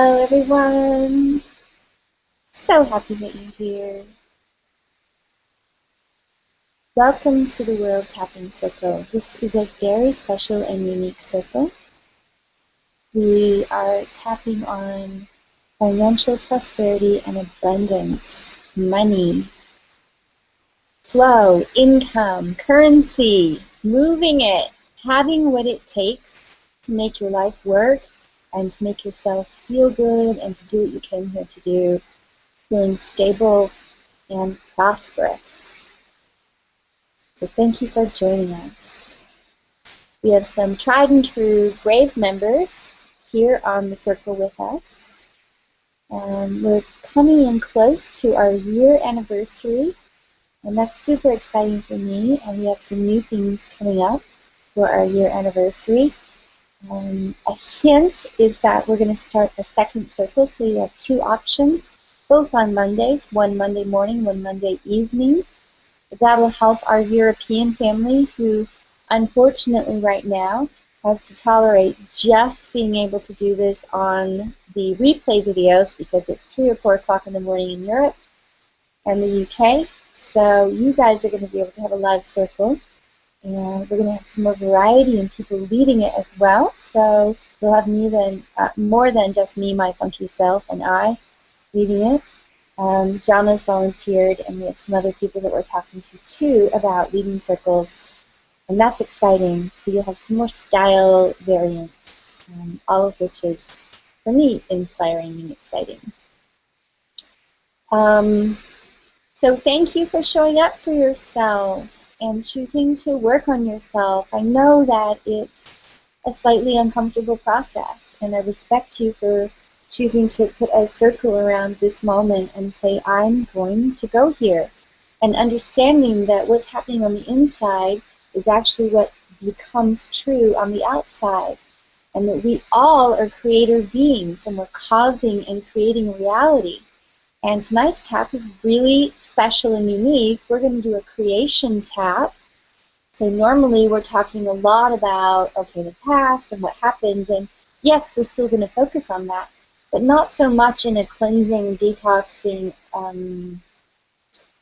Hello, everyone. So happy that you're here. Welcome to the World Tapping Circle. This is a very special and unique circle. We are tapping on financial prosperity and abundance, money, flow, income, currency, moving it, having what it takes to make your life work and to make yourself feel good and to do what you came here to do, feeling stable and prosperous. So thank you for joining us. We have some tried and true brave members here on the circle with us. We're coming in close to our year anniversary, and that's super exciting for me, and we have some new things coming up for our year anniversary. A hint is that we're going to start a second circle, so you have two options, both on Mondays, one Monday morning, one Monday evening. That'll help our European family who, unfortunately right now, has to tolerate just being able to do this on the replay videos because it's 3 or 4 o'clock in the morning in Europe and the UK. So you guys are going to be able to have a live circle, and we're going to have some more variety and people leading it as well. So we'll have more than just me, my funky self, and I leading it. Jana's volunteered, and we have some other people that we're talking to too about leading circles, and that's exciting. So you'll have some more style variants, all of which is, for me, inspiring and exciting. So thank you for showing up for yourself and choosing to work on yourself. I know that it's a slightly uncomfortable process, and I respect you for choosing to put a circle around this moment and say, I'm going to go here. And understanding that what's happening on the inside is actually what becomes true on the outside. And that we all are creator beings, and we're causing and creating reality. And tonight's tap is really special and unique. We're going to do a creation tap. So normally we're talking a lot about, okay, the past and what happened. And yes, we're still going to focus on that, but not so much in a cleansing, detoxing,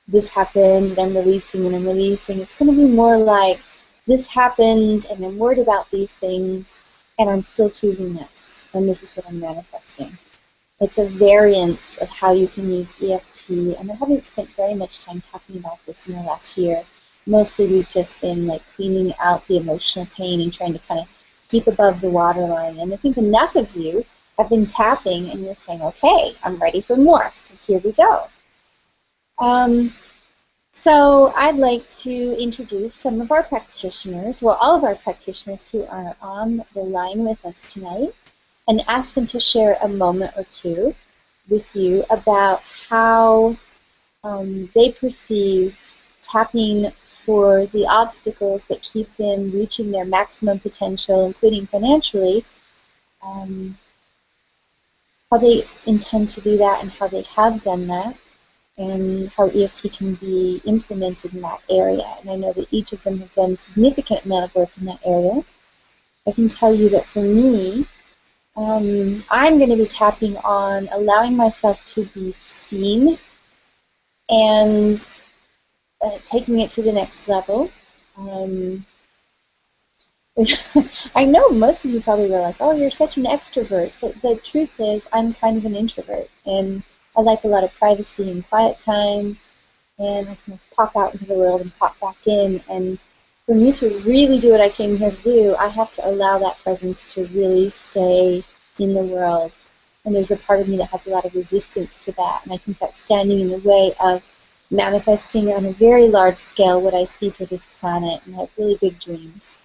this happened, and I'm releasing, and I'm releasing. It's going to be more like, this happened, and I'm worried about these things, and I'm still choosing this, and this is what I'm manifesting. It's a variance of how you can use EFT, and I haven't spent very much time talking about this in the last year. Mostly we've just been like cleaning out the emotional pain and trying to kind of keep above the waterline, and I think enough of you have been tapping and you're saying, okay, I'm ready for more, so here we go. So I'd like to introduce some of our practitioners, well, all of our practitioners who are on the line with us tonight, and ask them to share a moment or two with you about how they perceive tapping for the obstacles that keep them reaching their maximum potential, including financially, how they intend to do that and how they have done that, and how EFT can be implemented in that area. And I know that each of them have done a significant amount of work in that area. I can tell you that for me, I'm going to be tapping on allowing myself to be seen and taking it to the next level. I know most of you probably were like, oh, you're such an extrovert, but the truth is I'm kind of an introvert, and I like a lot of privacy and quiet time, and I can pop out into the world and pop back in, and for me to really do what I came here to do, I have to allow that presence to really stay in the world, and there's a part of me that has a lot of resistance to that, and I think that's standing in the way of manifesting on a very large scale what I see for this planet, and I have really big dreams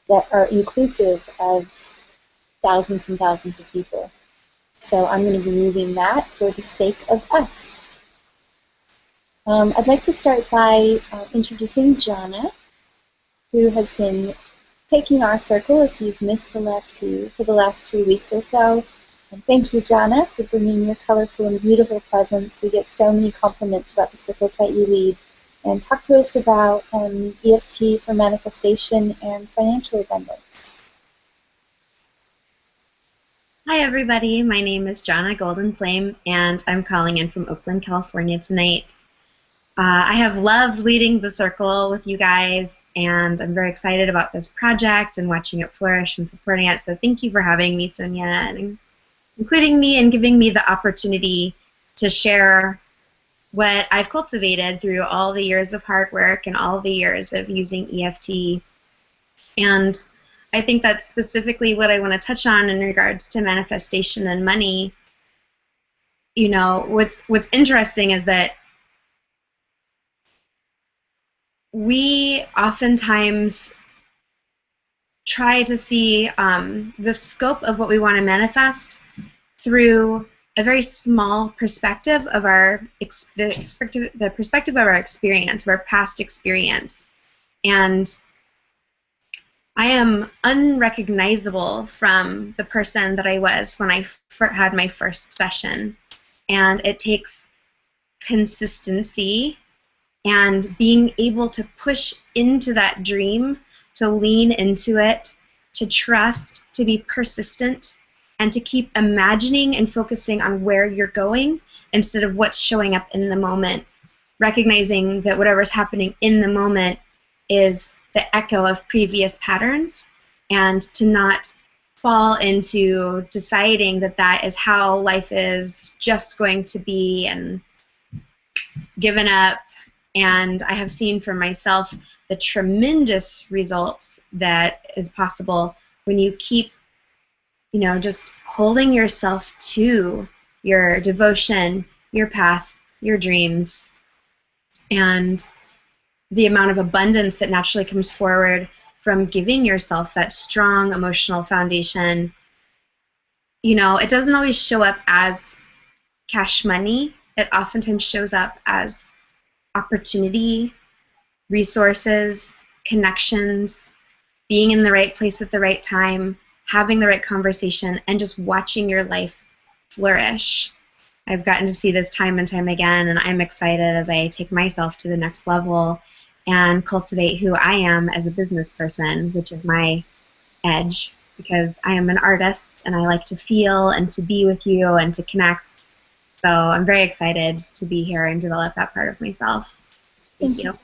that are inclusive of thousands and thousands of people. So I'm going to be moving that for the sake of us. I'd like to start by introducing Jana, who has been taking our circle if you've missed the last few, for the last 3 weeks or so. And thank you, Jana, for bringing your colorful and beautiful presence. We get so many compliments about the circles that you lead. And talk to us about EFT for manifestation and financial abundance. Hi, everybody. My name is Jonna Goldenflame, and I'm calling in from Oakland, California tonight. I have loved leading the circle with you guys, and I'm very excited about this project and watching it flourish and supporting it. So thank you for having me, Sonia, and including me and giving me the opportunity to share what I've cultivated through all the years of hard work and all the years of using EFT. And I think that's specifically what I want to touch on in regards to manifestation and money. You know, what's interesting is that we oftentimes try to see the scope of what we want to manifest through a very small perspective of the perspective of our experience, of our past experience. And I am unrecognizable from the person that I was when I had my first session. And it takes consistency and being able to push into that dream, to lean into it, to trust, to be persistent, and to keep imagining and focusing on where you're going instead of what's showing up in the moment. Recognizing that whatever's happening in the moment is the echo of previous patterns, and to not fall into deciding that that is how life is just going to be and given up. And I have seen for myself the tremendous results that is possible when you keep, just holding yourself to your devotion, your path, your dreams, and the amount of abundance that naturally comes forward from giving yourself that strong emotional foundation. It doesn't always show up as cash money. It oftentimes shows up as opportunity, resources, connections, being in the right place at the right time, having the right conversation, and just watching your life flourish. I've gotten to see this time and time again, and I'm excited as I take myself to the next level and cultivate who I am as a business person, which is my edge, because I am an artist and I like to feel and to be with you and to connect. So I'm very excited to be here and develop that part of myself. Thank you.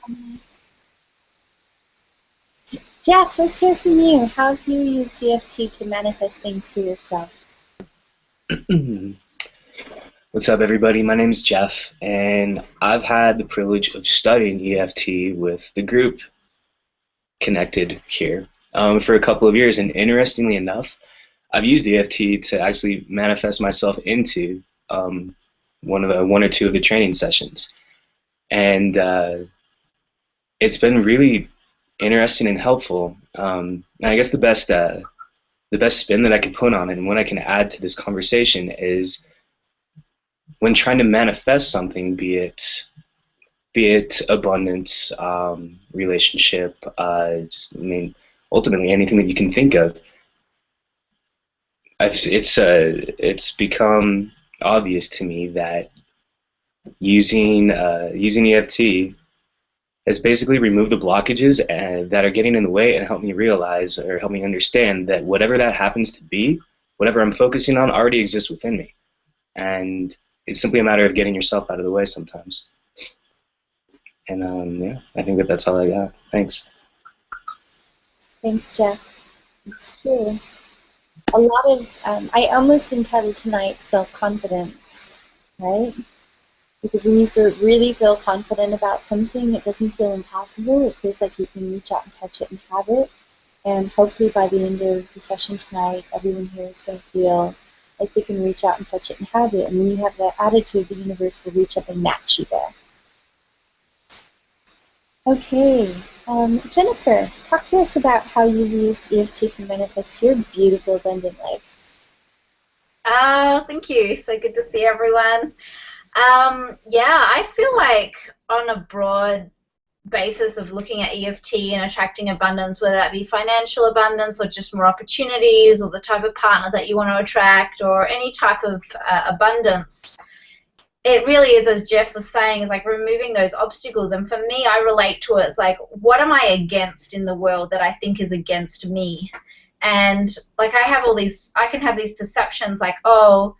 Jeff, let's hear from you. How have you used EFT to manifest things for yourself? What's up, everybody? My name is Jeff, and I've had the privilege of studying EFT with the group connected here for a couple of years. And interestingly enough, I've used EFT to actually manifest myself into one or two of the training sessions, and it's been really interesting and helpful. And I guess the best spin that I could put on it, and what I can add to this conversation, is when trying to manifest something, be it abundance, relationship, ultimately anything that you can think of. It's become obvious to me that using EFT has basically removed the blockages that are getting in the way, and helped me realize, or help me understand, that whatever that happens to be, whatever I'm focusing on, already exists within me. And it's simply a matter of getting yourself out of the way sometimes. And yeah, I think that's all I got. Thanks. Thanks, Jeff. It's true. A lot of, I almost entitled tonight self-confidence, right? Because when you really feel confident about something, it doesn't feel impossible. It feels like you can reach out and touch it and have it. And hopefully by the end of the session tonight, everyone here is going to feel like they can reach out and touch it and have it. And when you have that attitude, the universe will reach up and match you there. Okay, Jennifer, talk to us about how you used EFT to manifest your beautiful, abundant life. Thank you. So good to see everyone. Yeah, I feel like on a broad basis of looking at EFT and attracting abundance, whether that be financial abundance or just more opportunities or the type of partner that you want to attract or any type of abundance, it really is, as Jeff was saying, is like removing those obstacles. And for me, I relate to it as like, what am I against in the world that I think is against me? And like I can have these perceptions like, oh,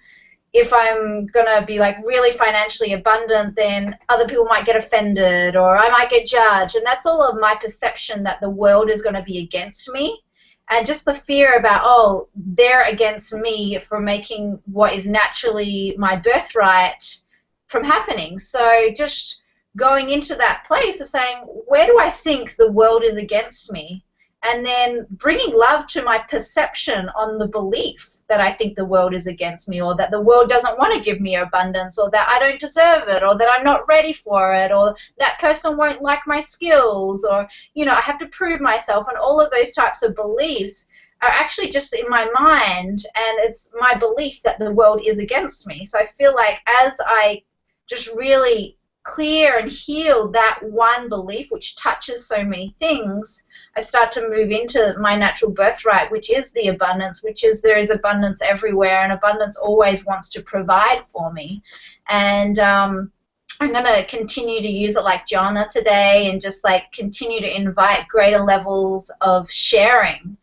if I'm gonna be like really financially abundant, then other people might get offended or I might get judged, and that's all of my perception that the world is going to be against me, and just the fear about, oh, they're against me for making what is naturally my birthright from happening. So just going into that place of saying, where do I think the world is against me? And then bringing love to my perception on the belief that I think the world is against me, or that the world doesn't want to give me abundance, or that I don't deserve it, or that I'm not ready for it, or that person won't like my skills, or, you know, I have to prove myself. And all of those types of beliefs are actually just in my mind, and it's my belief that the world is against me. So I feel like as I just really clear and heal that one belief, which touches so many things, I start to move into my natural birthright, which is the abundance, which is there is abundance everywhere, and abundance always wants to provide for me. And I'm going to continue to use it like Jonna today, and just like continue to invite greater levels of sharing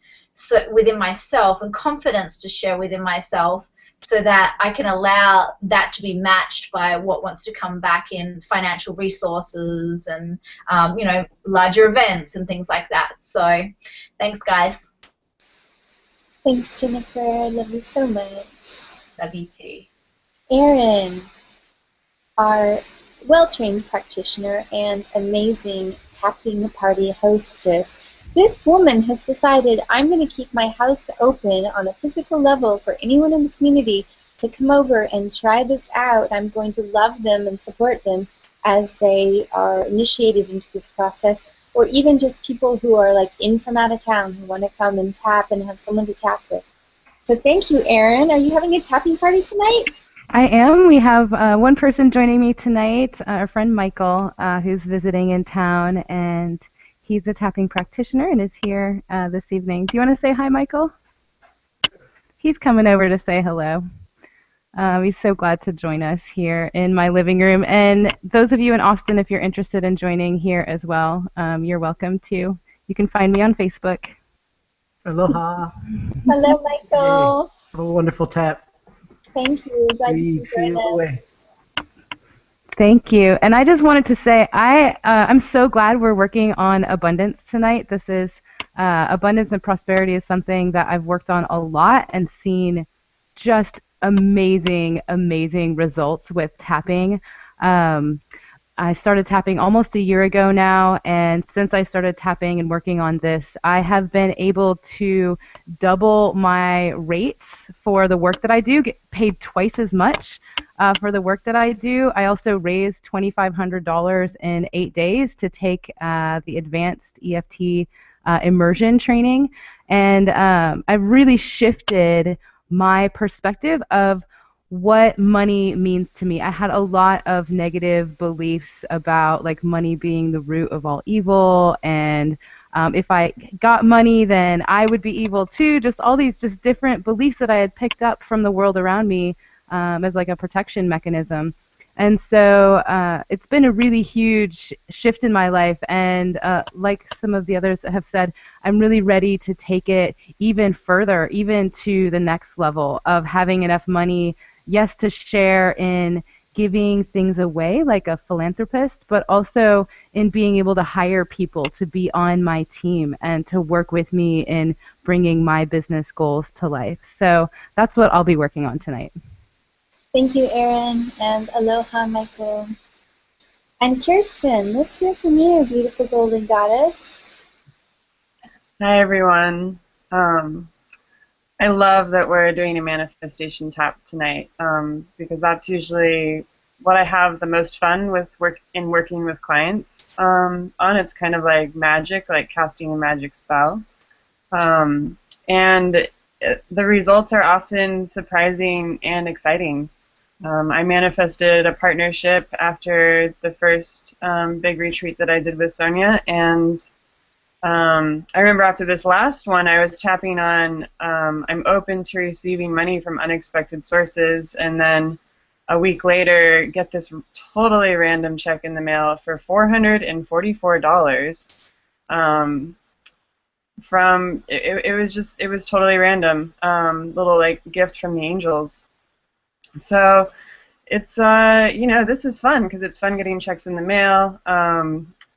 within myself, and confidence to share within myself, so that I can allow that to be matched by what wants to come back in financial resources and, you know, larger events and things like that. So thanks, guys. Thanks, Jennifer. I love you so much. Love you too. Erin, our well-trained practitioner and amazing tapping party hostess, this woman has decided, I'm going to keep my house open on a physical level for anyone in the community to come over and try this out. I'm going to love them and support them as they are initiated into this process, or even just people who are like in from out of town who want to come and tap and have someone to tap with. So thank you, Erin. Are you having a tapping party tonight? I am. We have one person joining me tonight, our friend Michael, who's visiting in town, and he's a tapping practitioner and is here this evening. Do you want to say hi, Michael? He's coming over to say hello. He's so glad to join us here in my living room. And those of you in Austin, if you're interested in joining here as well, you're welcome to. You can find me on Facebook. Aloha. Hello, Michael. Have a wonderful tap. Thank you. Glad you can join us. Away. Thank you. And I just wanted to say I'm so glad we're working on abundance tonight. This is abundance and prosperity is something that I've worked on a lot and seen just amazing, amazing results with tapping. I started tapping almost a year ago now, and since I started tapping and working on this, I have been able to double my rates for the work that I do, get paid twice as much for the work that I do. I also raised $2,500 in 8 days to take the advanced EFT immersion training, and I've really shifted my perspective of what money means to me. I had a lot of negative beliefs about like money being the root of all evil, and if I got money then I would be evil too. Just all these just different beliefs that I had picked up from the world around me as like a protection mechanism. And so it's been a really huge shift in my life, and like some of the others have said, I'm really ready to take it even further, even to the next level of having enough money, yes, to share in giving things away like a philanthropist, but also in being able to hire people to be on my team and to work with me in bringing my business goals to life. So that's what I'll be working on tonight. Thank you, Erin, and aloha, Michael. And Kirsten, let's hear from you, beautiful golden goddess. Hi, everyone. I love that we're doing a manifestation tap tonight because that's usually what I have the most fun with working with clients on. It's kind of like magic, like casting a magic spell. And the results are often surprising and exciting. I manifested a partnership after the first big retreat that I did with Sonya, and I remember after this last one, I was tapping on I'm open to receiving money from unexpected sources, and then a week later get this totally random check in the mail for $444. from it was totally random, little like gift from the angels. So it's this is fun because it's fun getting checks in the mail.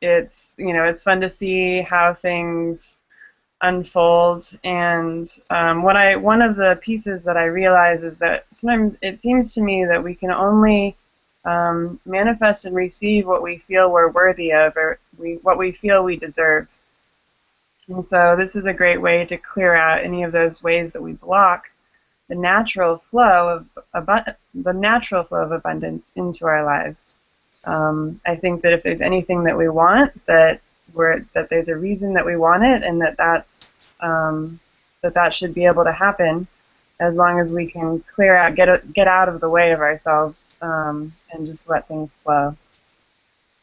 It's it's fun to see how things unfold, and one of the pieces that I realize is that sometimes it seems to me that we can only manifest and receive what we feel we're worthy of, or what we feel we deserve. And so this is a great way to clear out any of those ways that we block the natural flow of abundance into our lives. I think that if there's anything that we want, that there's a reason that we want it, and that should be able to happen as long as we can get out of the way of ourselves, and just let things flow.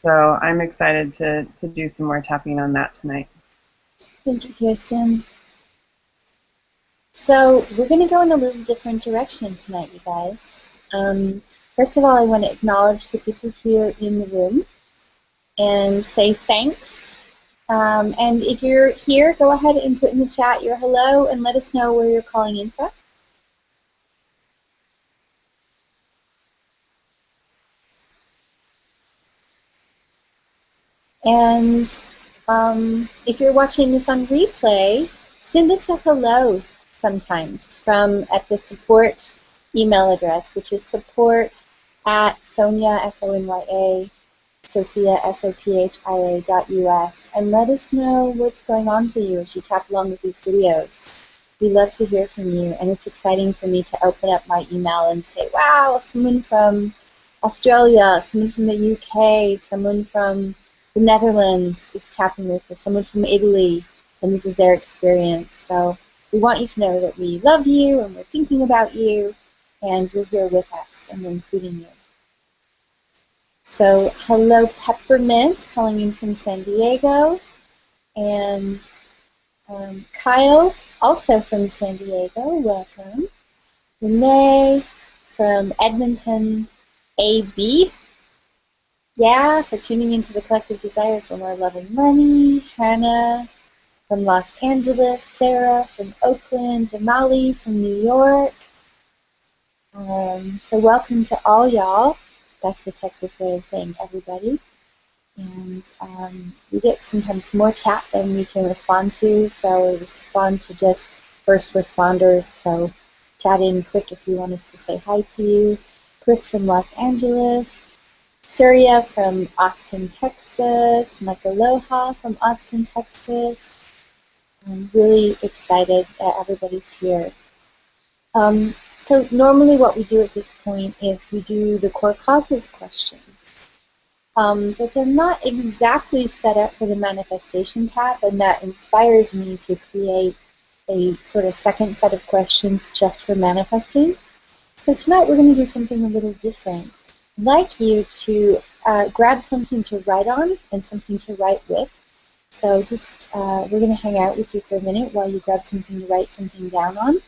So I'm excited to do some more tapping on that tonight. Thank you, Kirsten. So we're going to go in a little different direction tonight, you guys. First of all, I want to acknowledge the people here in the room and say thanks. And if you're here, go ahead and put in the chat your hello and let us know where you're calling in from. And if you're watching this on replay, send us a hello sometimes at the support email address, which is support@Sonya, Sonya, Sophia, Sophia.us, and let us know what's going on for you as you tap along with these videos. We love to hear from you, and it's exciting for me to open up my email and say, wow, someone from Australia, someone from the UK, someone from the Netherlands is tapping with us, someone from Italy, and this is their experience. So we want you to know that we love you, and we're thinking about you, and you're here with us, and we're including you. So hello, Peppermint, calling in from San Diego, and Kyle, also from San Diego, welcome. Renee from Edmonton, AB, yeah, for tuning into the collective desire for more love and money. Hannah from Los Angeles, Sarah from Oakland, Damali from New York. So welcome to all y'all. That's the Texas way of saying everybody. And we get sometimes more chat than we can respond to, so we respond to just first responders. So chat in quick if you want us to say hi to you. Chris from Los Angeles. Surya from Austin, Texas. Mike Aloha from Austin, Texas. I'm really excited that everybody's here. So normally what we do at this point is we do the core causes questions. But they're not exactly set up for the manifestation tap, and that inspires me to create a sort of second set of questions just for manifesting. So tonight we're going to do something a little different. I'd like you to grab something to write on and something to write with. So just we're going to hang out with you for a minute while you grab something to write something down on.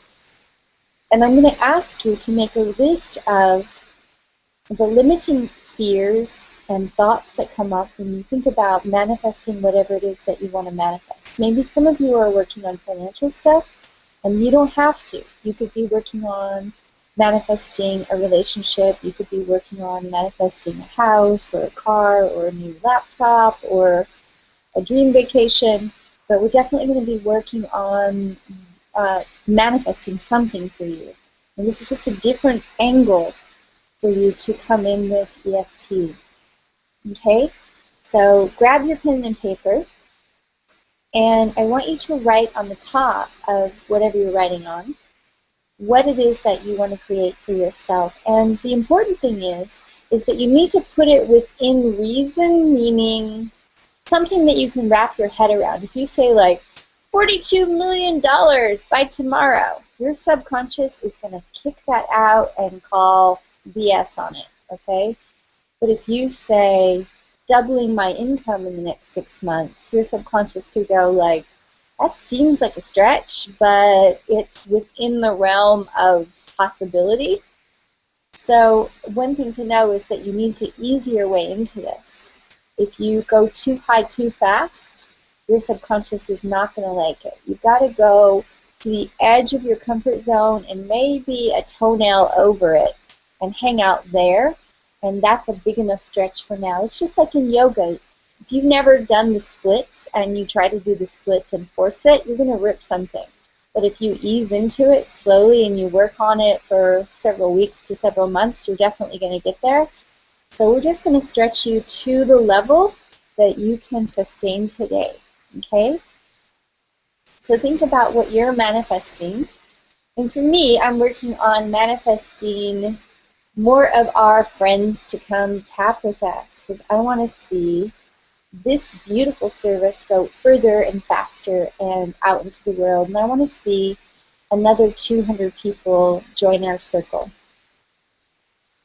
And I'm going to ask you to make a list of the limiting fears and thoughts that come up when you think about manifesting whatever it is that you want to manifest. Maybe some of you are working on financial stuff, and you don't have to. You could be working on manifesting a relationship, you could be working on manifesting a house or a car or a new laptop or a dream vacation, but we're definitely going to be working on manifesting something for you. And this is just a different angle for you to come in with EFT. Okay? So grab your pen and paper, and I want you to write on the top of whatever you're writing on what it is that you want to create for yourself. And the important thing is that you need to put it within reason, meaning something that you can wrap your head around. If you say like $42 million by tomorrow, your subconscious is going to kick that out and call BS on it, okay? But if you say doubling my income in the next 6 months, your subconscious could go like, that seems like a stretch, but it's within the realm of possibility. So one thing to know is that you need to ease your way into this. If you go too high too fast, your subconscious is not going to like it. You've got to go to the edge of your comfort zone and maybe a toenail over it and hang out there. And that's a big enough stretch for now. It's just like in yoga. If you've never done the splits and you try to do the splits and force it, you're going to rip something. But if you ease into it slowly and you work on it for several weeks to several months, you're definitely going to get there. So we're just going to stretch you to the level that you can sustain today. Okay? So think about what you're manifesting. And for me, I'm working on manifesting more of our friends to come tap with us, because I want to see this beautiful service go further and faster and out into the world. And I want to see another 200 people join our circle.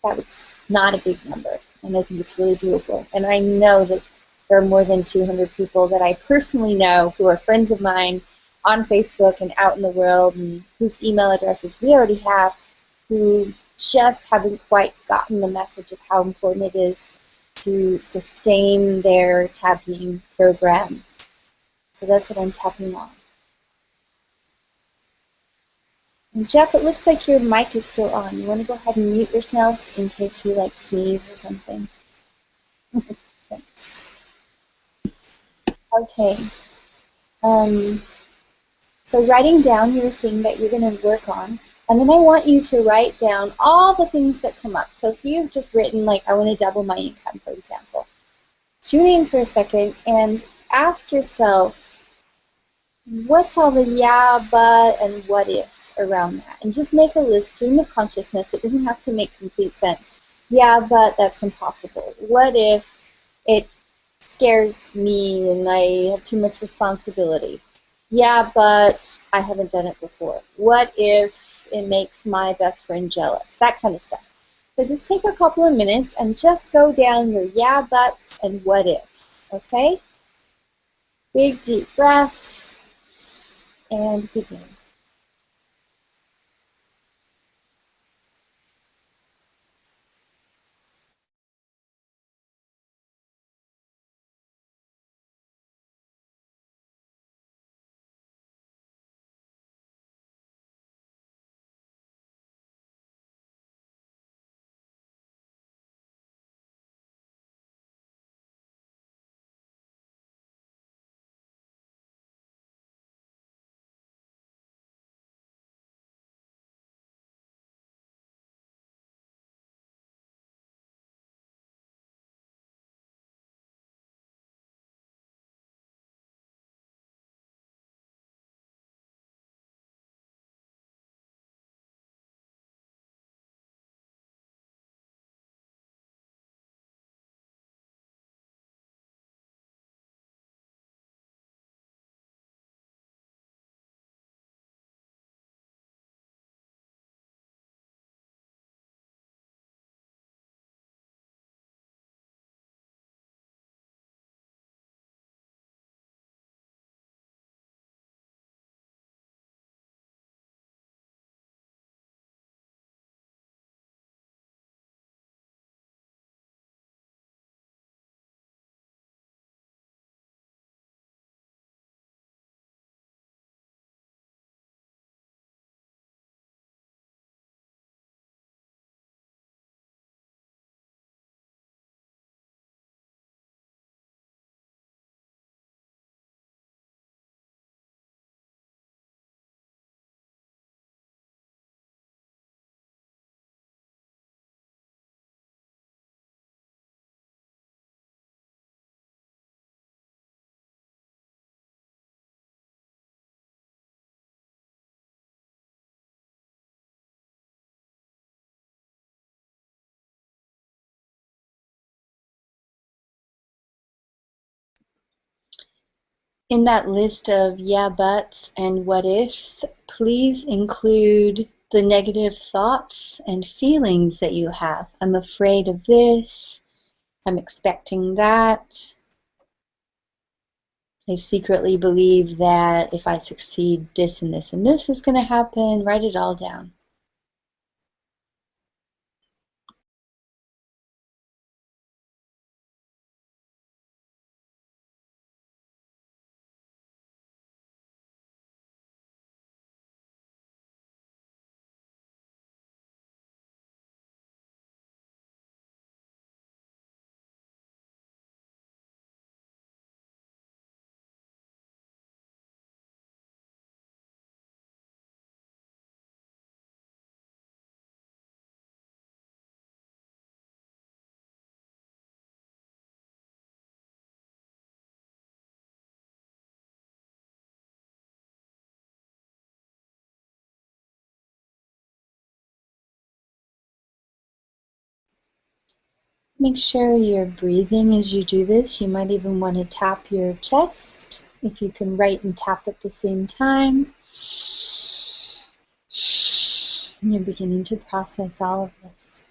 That was not a big number, and I think it's really doable. And I know that there are more than 200 people that I personally know who are friends of mine on Facebook and out in the world, and whose email addresses we already have, who just haven't quite gotten the message of how important it is to sustain their tapping program. So that's what I'm tapping on. And Jeff, it looks like your mic is still on. You want to go ahead and mute yourself in case you like sneeze or something? Thanks. Okay. So writing down your thing that you're going to work on, and then I want you to write down all the things that come up. So if you've just written, like, I want to double my income, for example, tune in for a second and ask yourself, what's all the yeah, but, and what if around that? And just make a list, stream of consciousness. It doesn't have to make complete sense. Yeah, but that's impossible. What if it scares me and I have too much responsibility? Yeah, but I haven't done it before. What if it makes my best friend jealous? That kind of stuff. So just take a couple of minutes and just go down your yeah, buts and what ifs, okay? Big deep breath and begin. In that list of yeah buts and what ifs, please include the negative thoughts and feelings that you have. I'm afraid of this. I'm expecting that. I secretly believe that if I succeed, this and this and this is going to happen. Write it all down. Make sure you're breathing as you do this. You might even want to tap your chest if you can write and tap at the same time. And you're beginning to process all of this.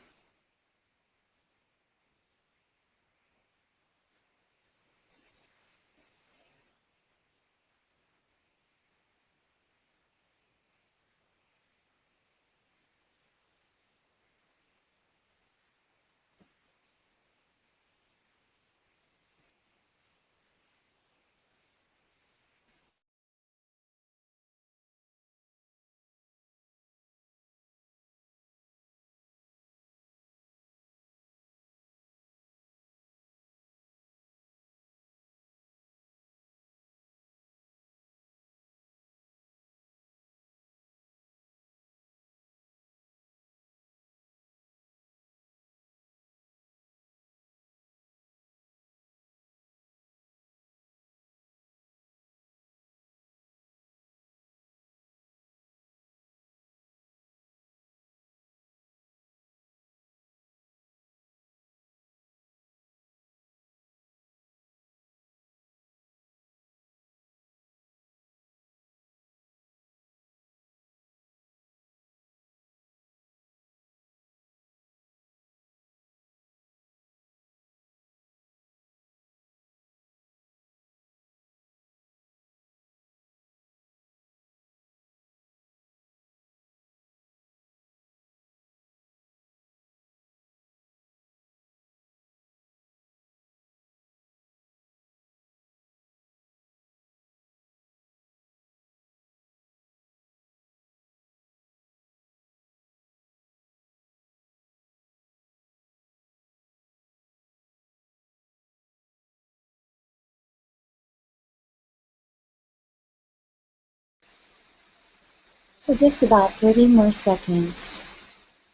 So just about 30 more seconds.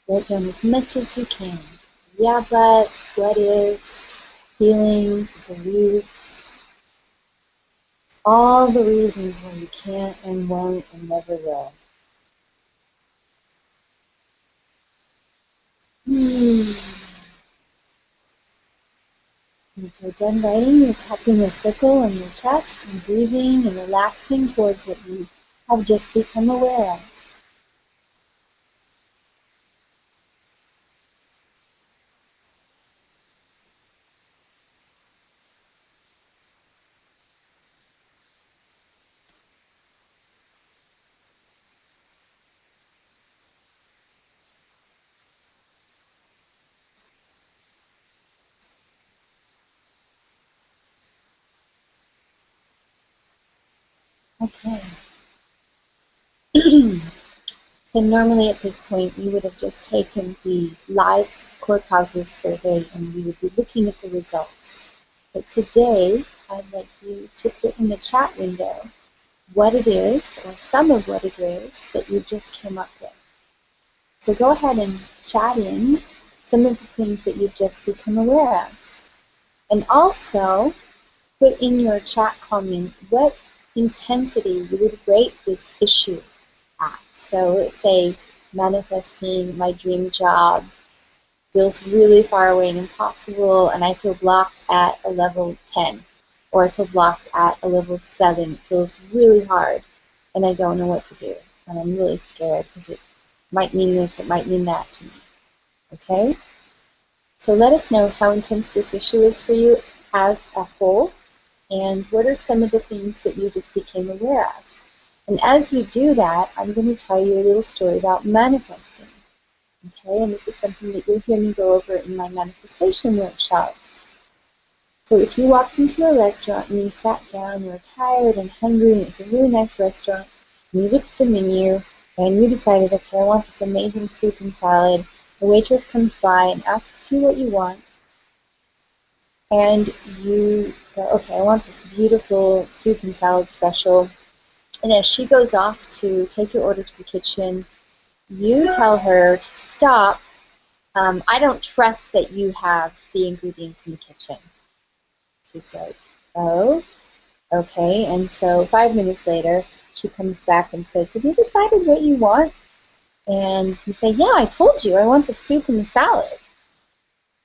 Write down as much as you can. Yeah, buts, what ifs, feelings, beliefs, all the reasons why you can't and won't and never will. When you're done writing, you're tapping a circle on your chest and breathing and relaxing towards what you have just become aware of. Okay. So normally at this point you would have just taken the live core causes survey and you would be looking at the results. But today I'd like you to put in the chat window what it is or some of what it is that you just came up with. So go ahead and chat in some of the things that you've just become aware of. And also put in your chat comment what intensity you would rate this issue at. So let's say manifesting my dream job feels really far away and impossible, and I feel blocked at a level 10, or I feel blocked at a level 7. It feels really hard, and I don't know what to do, and I'm really scared because it might mean this, it might mean that to me. Okay? So let us know how intense this issue is for you as a whole, and what are some of the things that you just became aware of. And as you do that, I'm going to tell you a little story about manifesting. Okay, and this is something that you'll hear me go over in my manifestation workshops. So if you walked into a restaurant and you sat down, you were tired and hungry, and it's a really nice restaurant, and you looked at the menu, and you decided, okay, I want this amazing soup and salad. The waitress comes by and asks you what you want, and you go, okay, I want this beautiful soup and salad special. And as she goes off to take your order to the kitchen, you tell her to stop. I don't trust that you have the ingredients in the kitchen. She's like, oh, okay. And so 5 minutes later, she comes back and says, have you decided what you want? And you say, yeah, I told you, I want the soup and the salad.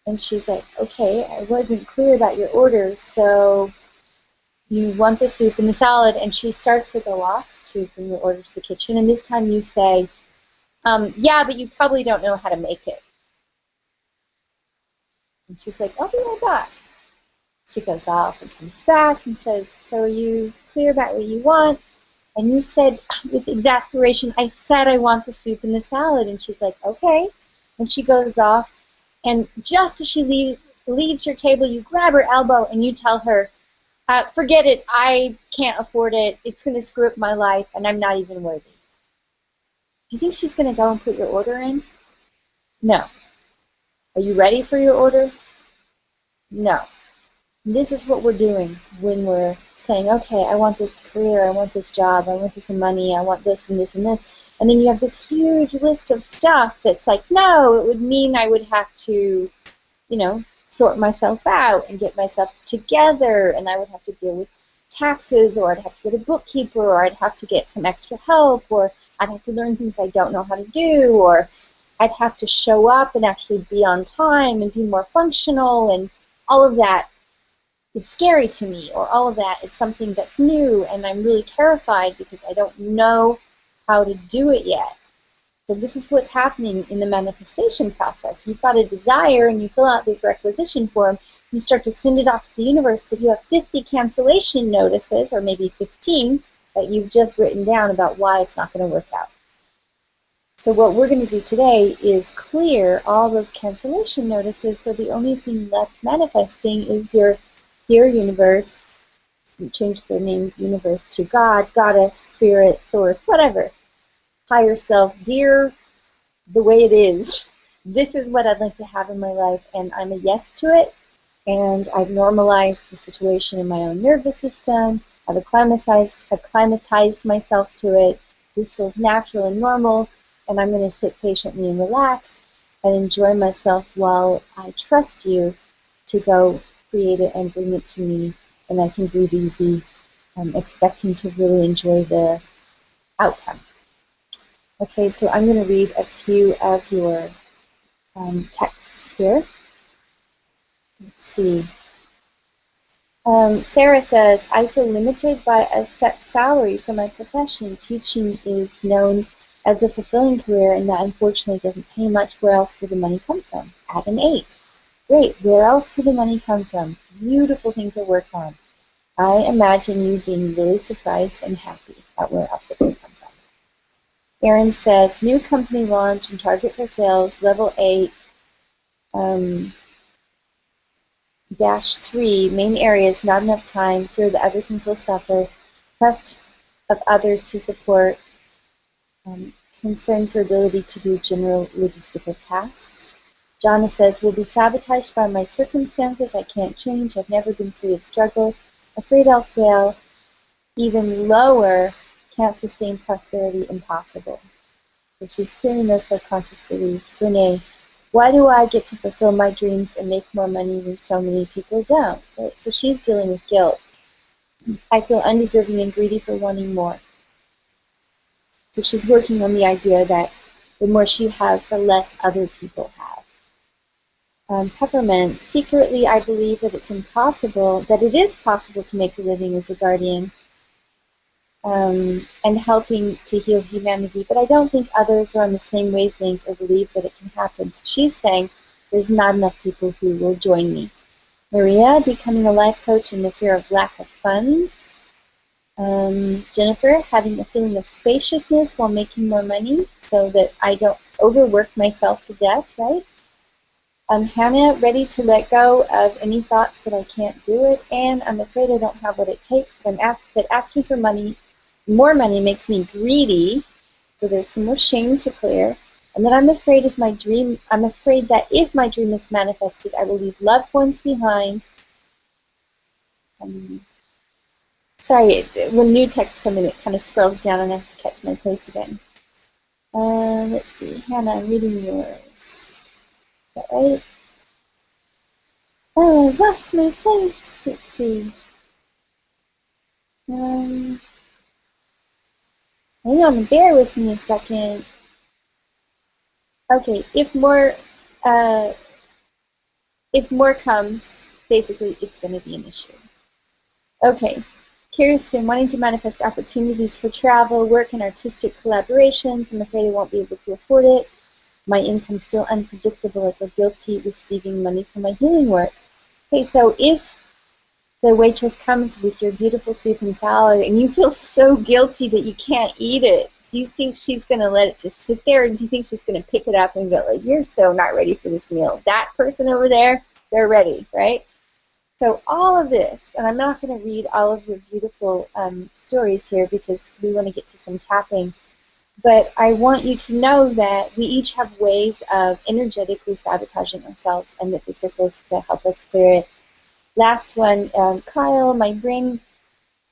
And she's like, okay, I wasn't clear about your order, so you want the soup and the salad. And she starts to go off to bring your order to the kitchen. And this time you say, yeah, but you probably don't know how to make it. And she's like, I'll be right back. She goes off and comes back and says, so are you clear about what you want? And you said, with exasperation, I said I want the soup and the salad. And she's like, okay. And she goes off. And just as she leaves your table, you grab her elbow and you tell her, forget it. I can't afford it. It's going to screw up my life, and I'm not even worthy. Do you think she's going to go and put your order in? No. Are you ready for your order? No. This is what we're doing when we're saying, okay, I want this career, I want this job, I want this money, I want this and this and this. And then you have this huge list of stuff that's like, no, it would mean I would have to, sort myself out and get myself together, and I would have to deal with taxes, or I'd have to get a bookkeeper, or I'd have to get some extra help, or I'd have to learn things I don't know how to do, or I'd have to show up and actually be on time and be more functional, and all of that is scary to me, or all of that is something that's new, and I'm really terrified because I don't know how to do it yet. So this is what's happening in the manifestation process. You've got a desire, and you fill out this requisition form, you start to send it off to the universe, but you have 50 cancellation notices, or maybe 15, that you've just written down about why it's not going to work out. So what we're going to do today is clear all those cancellation notices, so the only thing left manifesting is your dear universe. You change the name universe to God, goddess, spirit, source, whatever. Higher self, dear, the way it is. This is what I'd like to have in my life, and I'm a yes to it. And I've normalized the situation in my own nervous system. I've acclimatized myself to it. This feels natural and normal, and I'm going to sit patiently and relax and enjoy myself while I trust you to go create it and bring it to me, and I can breathe easy, expecting to really enjoy the outcome. Okay, so I'm going to read a few of your texts here. Let's see. Sarah says, I feel limited by a set salary for my profession. Teaching is known as a fulfilling career, and that unfortunately doesn't pay much. Where else will the money come from? Add an 8. Great. Where else will the money come from? Beautiful thing to work on. I imagine you being really surprised and happy at where else it will come from. Erin says, new company launch and target for sales, level 8, -3, main areas, not enough time, fear that other things will suffer, trust of others to support, concern for ability to do general logistical tasks. Jonna says, will be sabotaged by my circumstances. I can't change. I've never been free of struggle. Afraid I'll fail. Even lower, can't sustain prosperity. Impossible. So she's clearing those subconscious beliefs. Renee, why do I get to fulfill my dreams and make more money when so many people don't? Right? So she's dealing with guilt. I feel undeserving and greedy for wanting more. So she's working on the idea that the more she has, the less other people have. Peppermint, secretly I believe that it is possible to make a living as a guardian and helping to heal humanity, but I don't think others are on the same wavelength or believe that it can happen. So she's saying there's not enough people who will join me. Maria, becoming a life coach in the fear of lack of funds. Jennifer, having a feeling of spaciousness while making more money so that I don't overwork myself to death, right? Hannah, ready to let go of any thoughts that I can't do it, and I'm afraid I don't have what it takes. That asking for more money makes me greedy, so there's some more shame to clear. And then I'm afraid that if my dream is manifested, I will leave loved ones behind. Sorry, when new texts come in, it kind of scrolls down and I have to catch my place again. Let's see, Hannah, I'm reading yours. Is that right? Oh, I lost my place. Let's see. Hang on, bear with me a second. Okay, if more If more comes, basically it's going to be an issue. Okay, Kirsten, wanting to manifest opportunities for travel, work, and artistic collaborations. I'm afraid I won't be able to afford it. My income's still unpredictable. I feel guilty receiving money for my healing work. Okay, so if the waitress comes with your beautiful soup and salad and you feel so guilty that you can't eat it, do you think she's going to let it just sit there, or do you think she's going to pick it up and go, like, you're so not ready for this meal? That person over there, they're ready, right? So all of this, and I'm not going to read all of your beautiful stories here because we want to get to some tapping, but I want you to know that we each have ways of energetically sabotaging ourselves, and that this is supposed to help us clear it. Last one, Kyle, my brain,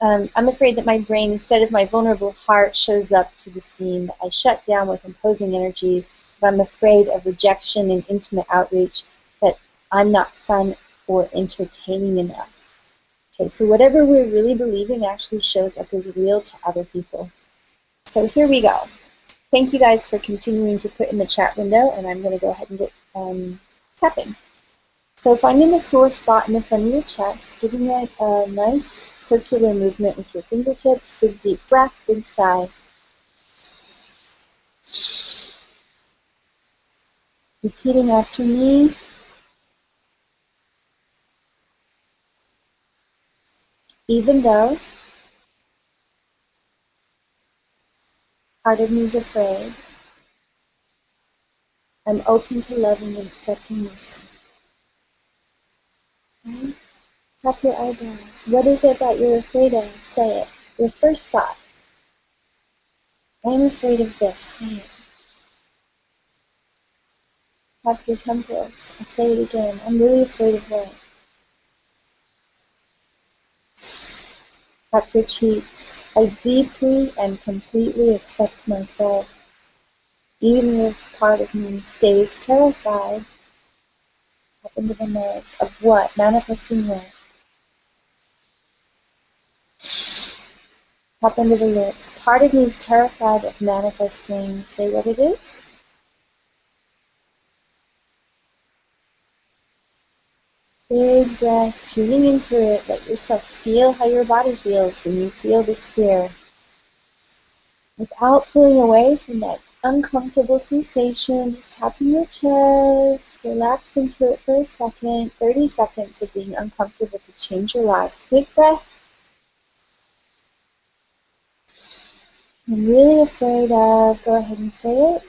I'm afraid that my brain, instead of my vulnerable heart, shows up to the scene. I shut down with imposing energies. But I'm afraid of rejection and intimate outreach, that I'm not fun or entertaining enough. Okay, so whatever we're really believing actually shows up as real to other people. So here we go. Thank you guys for continuing to put in the chat window, and I'm going to go ahead and get tapping. So finding the sore spot in the front of your chest, giving it a nice circular movement with your fingertips. Big deep breath, big sigh. Repeating after me. Even though part of me is afraid, I'm open to loving and accepting myself. Okay? Tap your eyebrows. What is it that you're afraid of? Say it. Your first thought. I'm afraid of this. Say it. Tap your temples. I'll say it again. I'm really afraid of what? Tap your cheeks. I deeply and completely accept myself, even if part of me stays terrified. Up into the nose. Of what? Manifesting what? Up into the lips. Part of me is terrified of manifesting. Say what it is. Big breath, tuning into it. Let yourself feel how your body feels when you feel this fear. Without pulling away from that uncomfortable sensation, just tapping your chest. Relax into it for a second. 30 seconds of being uncomfortable to change your life. Big breath. I'm really afraid of. Go ahead and say it.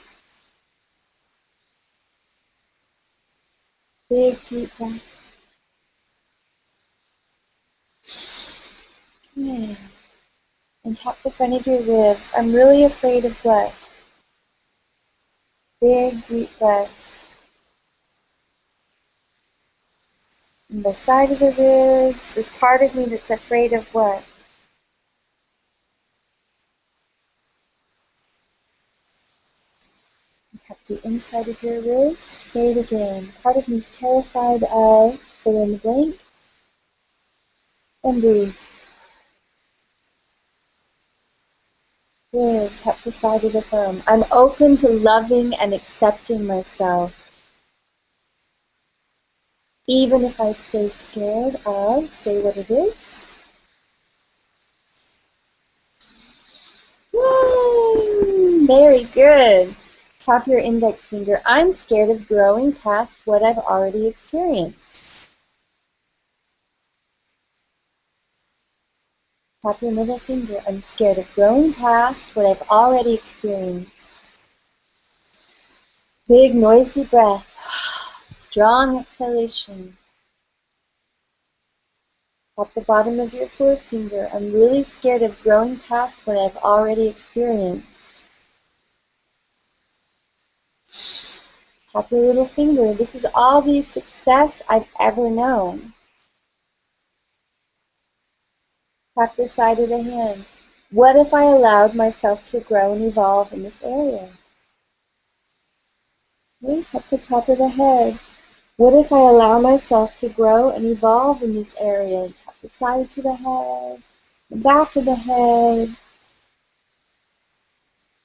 Big deep breath. Good. And tap the front of your ribs. I'm really afraid of what? Big deep breath. And the side of the ribs. This part of me that's afraid of what? Tap the inside of your ribs. Say it again. Part of me is terrified of. Fill in the blank. And breathe. Good. Tap the side of the thumb. I'm open to loving and accepting myself, even if I stay scared of. Say what it is. Woo! Very good. Tap your index finger. I'm scared of growing past what I've already experienced. Tap your middle finger. I'm scared of growing past what I've already experienced. Big noisy breath. Strong exhalation. Tap the bottom of your forefinger. I'm really scared of growing past what I've already experienced. Tap your little finger. This is all the success I've ever known. Tap the side of the hand. What if I allowed myself to grow and evolve in this area? And tap the top of the head. What if I allow myself to grow and evolve in this area? Tap the sides of the head, the back of the head.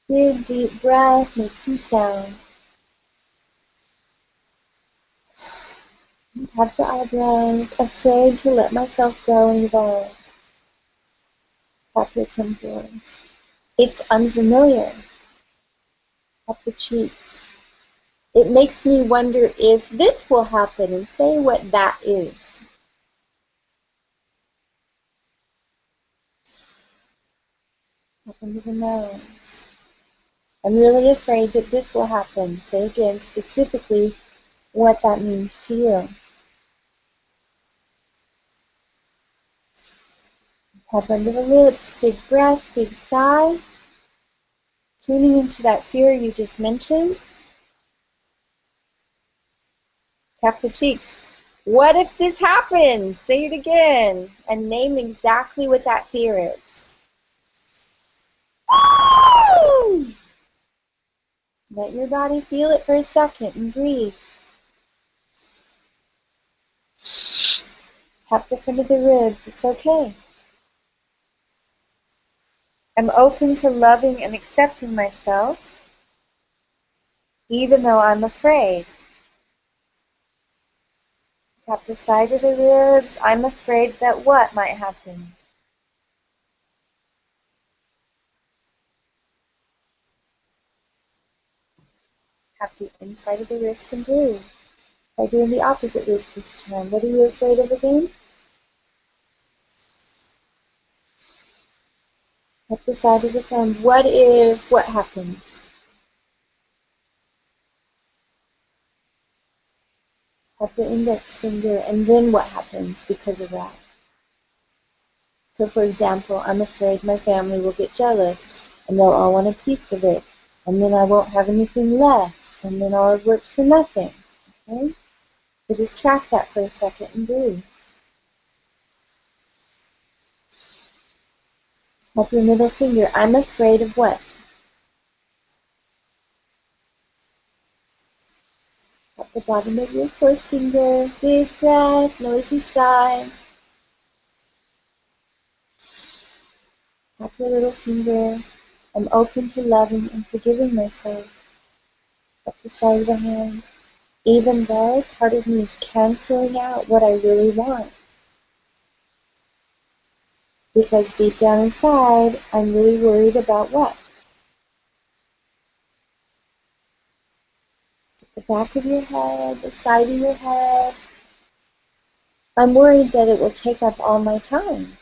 Big deep breath. Make some sound. Tap the eyebrows, afraid to let myself go and evolve. Tap your temples. It's unfamiliar. Tap the cheeks. It makes me wonder if this will happen, and say what that is. Tap under the nose. I'm really afraid that this will happen. Say again specifically what that means to you. Tap under the lips, big breath, big sigh. Tuning into that fear you just mentioned. Tap the cheeks. What if this happens? Say it again and name exactly what that fear is. Woo! Let your body feel it for a second and breathe. Tap the front of the ribs. It's okay. I'm open to loving and accepting myself, even though I'm afraid. Tap the side of the ribs. I'm afraid that what might happen? Tap the inside of the wrist and breathe. By doing the opposite wrist this time. What are you afraid of again? Tap the side of the thumb. What if, what happens? Tap the index finger, and then what happens because of that? So for example, I'm afraid my family will get jealous, and they'll all want a piece of it, and then I won't have anything left, and then I'll have worked for nothing. Okay? So just track that for a second and breathe. Tap your middle finger. I'm afraid of what? Tap the bottom of your fourth finger. Big breath, noisy sigh. Tap your little finger. I'm open to loving and forgiving myself. Tap the side of the hand. Even though part of me is canceling out what I really want. Because deep down inside, I'm really worried about what? The back of your head, the side of your head. I'm worried that it will take up all my time.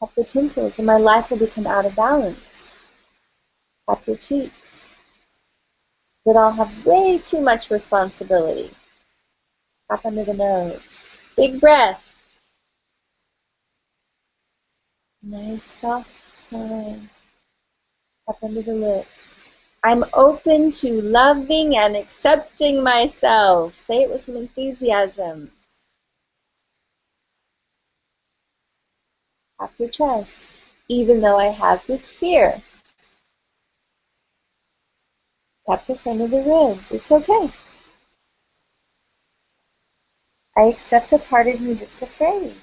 Tap the temples, and my life will become out of balance. Tap your cheeks. That I'll have way too much responsibility. Tap under the nose. Big breath. Nice soft sigh. Tap under the lips. I'm open to loving and accepting myself. Say it with some enthusiasm. Tap your chest. Even though I have this fear. Tap the front of the ribs. It's okay. I accept the part of me that's afraid.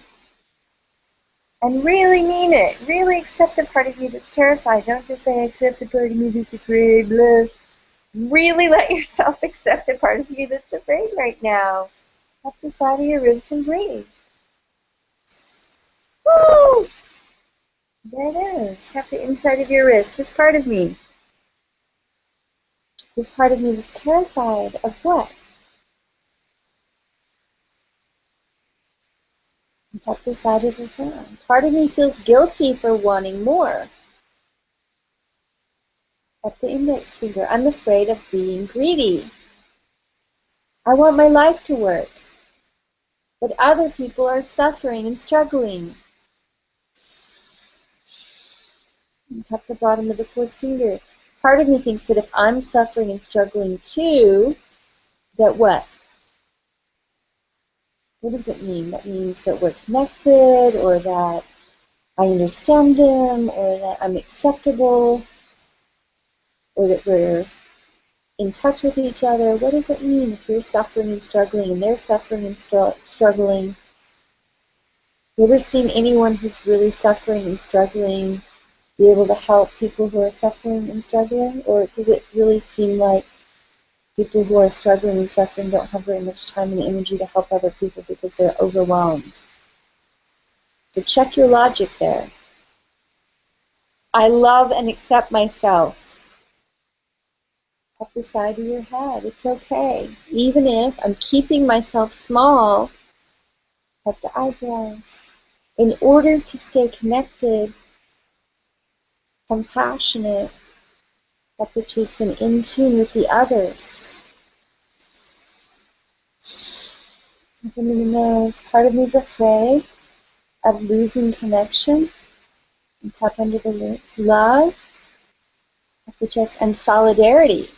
And really mean it. Really accept the part of me that's terrified. Don't just say, I accept the part of me that's afraid, blah. Really let yourself accept the part of you that's afraid right now. Tap the side of your ribs and breathe. Woo! There it is. Tap the inside of your wrist. This part of me. This part of me that's terrified of what? And tap the side of the thumb. Part of me feels guilty for wanting more. Tap the index finger. I'm afraid of being greedy. I want my life to work. But other people are suffering and struggling. And tap the bottom of the fourth finger. Part of me thinks that if I'm suffering and struggling too, that what? What does it mean? That means that we're connected, or that I understand them, or that I'm acceptable, or that we're in touch with each other. What does it mean if you're suffering and struggling and they're suffering and struggling? You ever seen anyone who's really suffering and struggling be able to help people who are suffering and struggling? Or does it really seem like People who are struggling and suffering don't have very much time and energy to help other people because they're overwhelmed. So check your logic there. I love and accept myself. Up the side of your head. It's okay. Even if I'm keeping myself small, up the eyebrows. In order to stay connected, compassionate, up the cheeks and in tune with the others. Open the nose. Part of me is afraid of losing connection. And tap under the lips. Love, up the chest, and solidarity.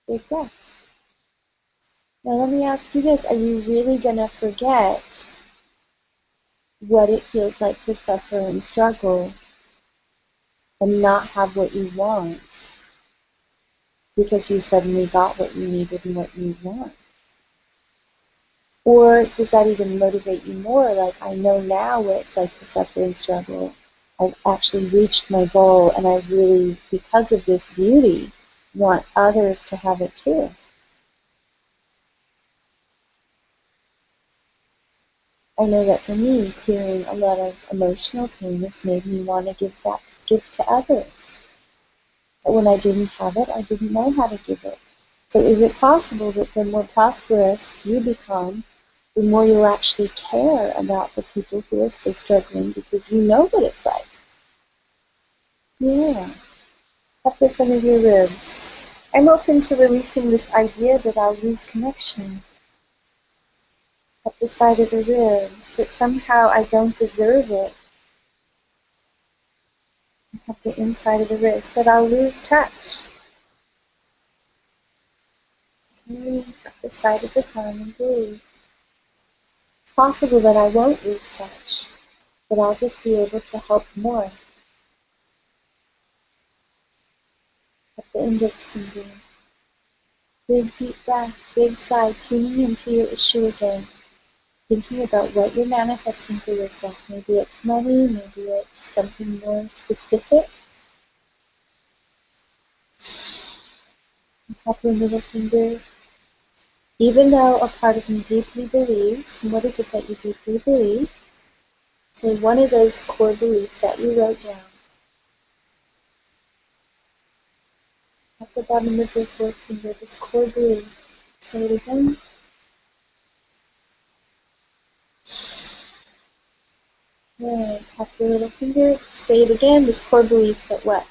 Big breath. Now let me ask you this. Are you really going to forget what it feels like to suffer and struggle and not have what you want because you suddenly got what you needed and what you want? Or does that even motivate you more? Like, I know now what it's like to suffer and struggle. I've actually reached my goal, and I really, because of this beauty, want others to have it too. I know that for me, clearing a lot of emotional pain has made me want to give to others. But when I didn't have it, I didn't know how to give it. So is it possible that the more prosperous you become, the more you'll actually care about the people who are still struggling because you know what it's like? Yeah. Up the front of your ribs. I'm open to releasing this idea that I'll lose connection. Up the side of the ribs, that somehow I don't deserve it. Up the inside of the wrist, that I'll lose touch. Up the side of the thumb and breathe. It's possible that I won't lose touch, but I'll just be able to help more. Up the index finger. Big deep breath, big sigh, tuning into your issue again. Thinking about what you're manifesting for yourself. Maybe it's money, maybe it's something more specific. Up your middle finger. Even though a part of me deeply believes, and what is it that you deeply believe? Say one of those core beliefs that you wrote down. At the bottom of your fourth finger, this core belief. Say it again. Good. Tap your little finger. Say it again. This core belief that what?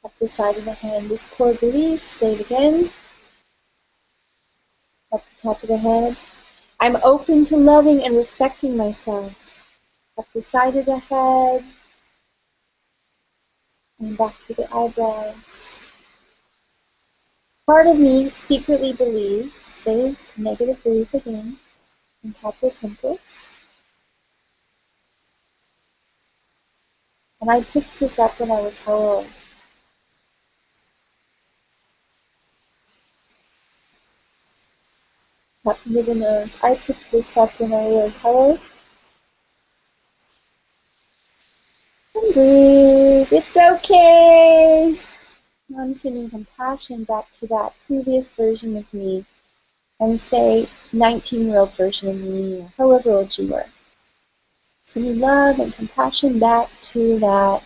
Up the side of the hand. This core belief. Say it again. Up the top of the head. I'm open to loving and respecting myself. Up the side of the head. And back to the eyebrows. Part of me secretly believes, say negative belief again, and tap your temples. And I picked this up when I was how old? Tap into the nose. I picked this up when I was how old? And breathe. It's okay. I'm sending compassion back to that previous version of me, and say 19-year-old version of me, or however old you were. Sending love and compassion back to that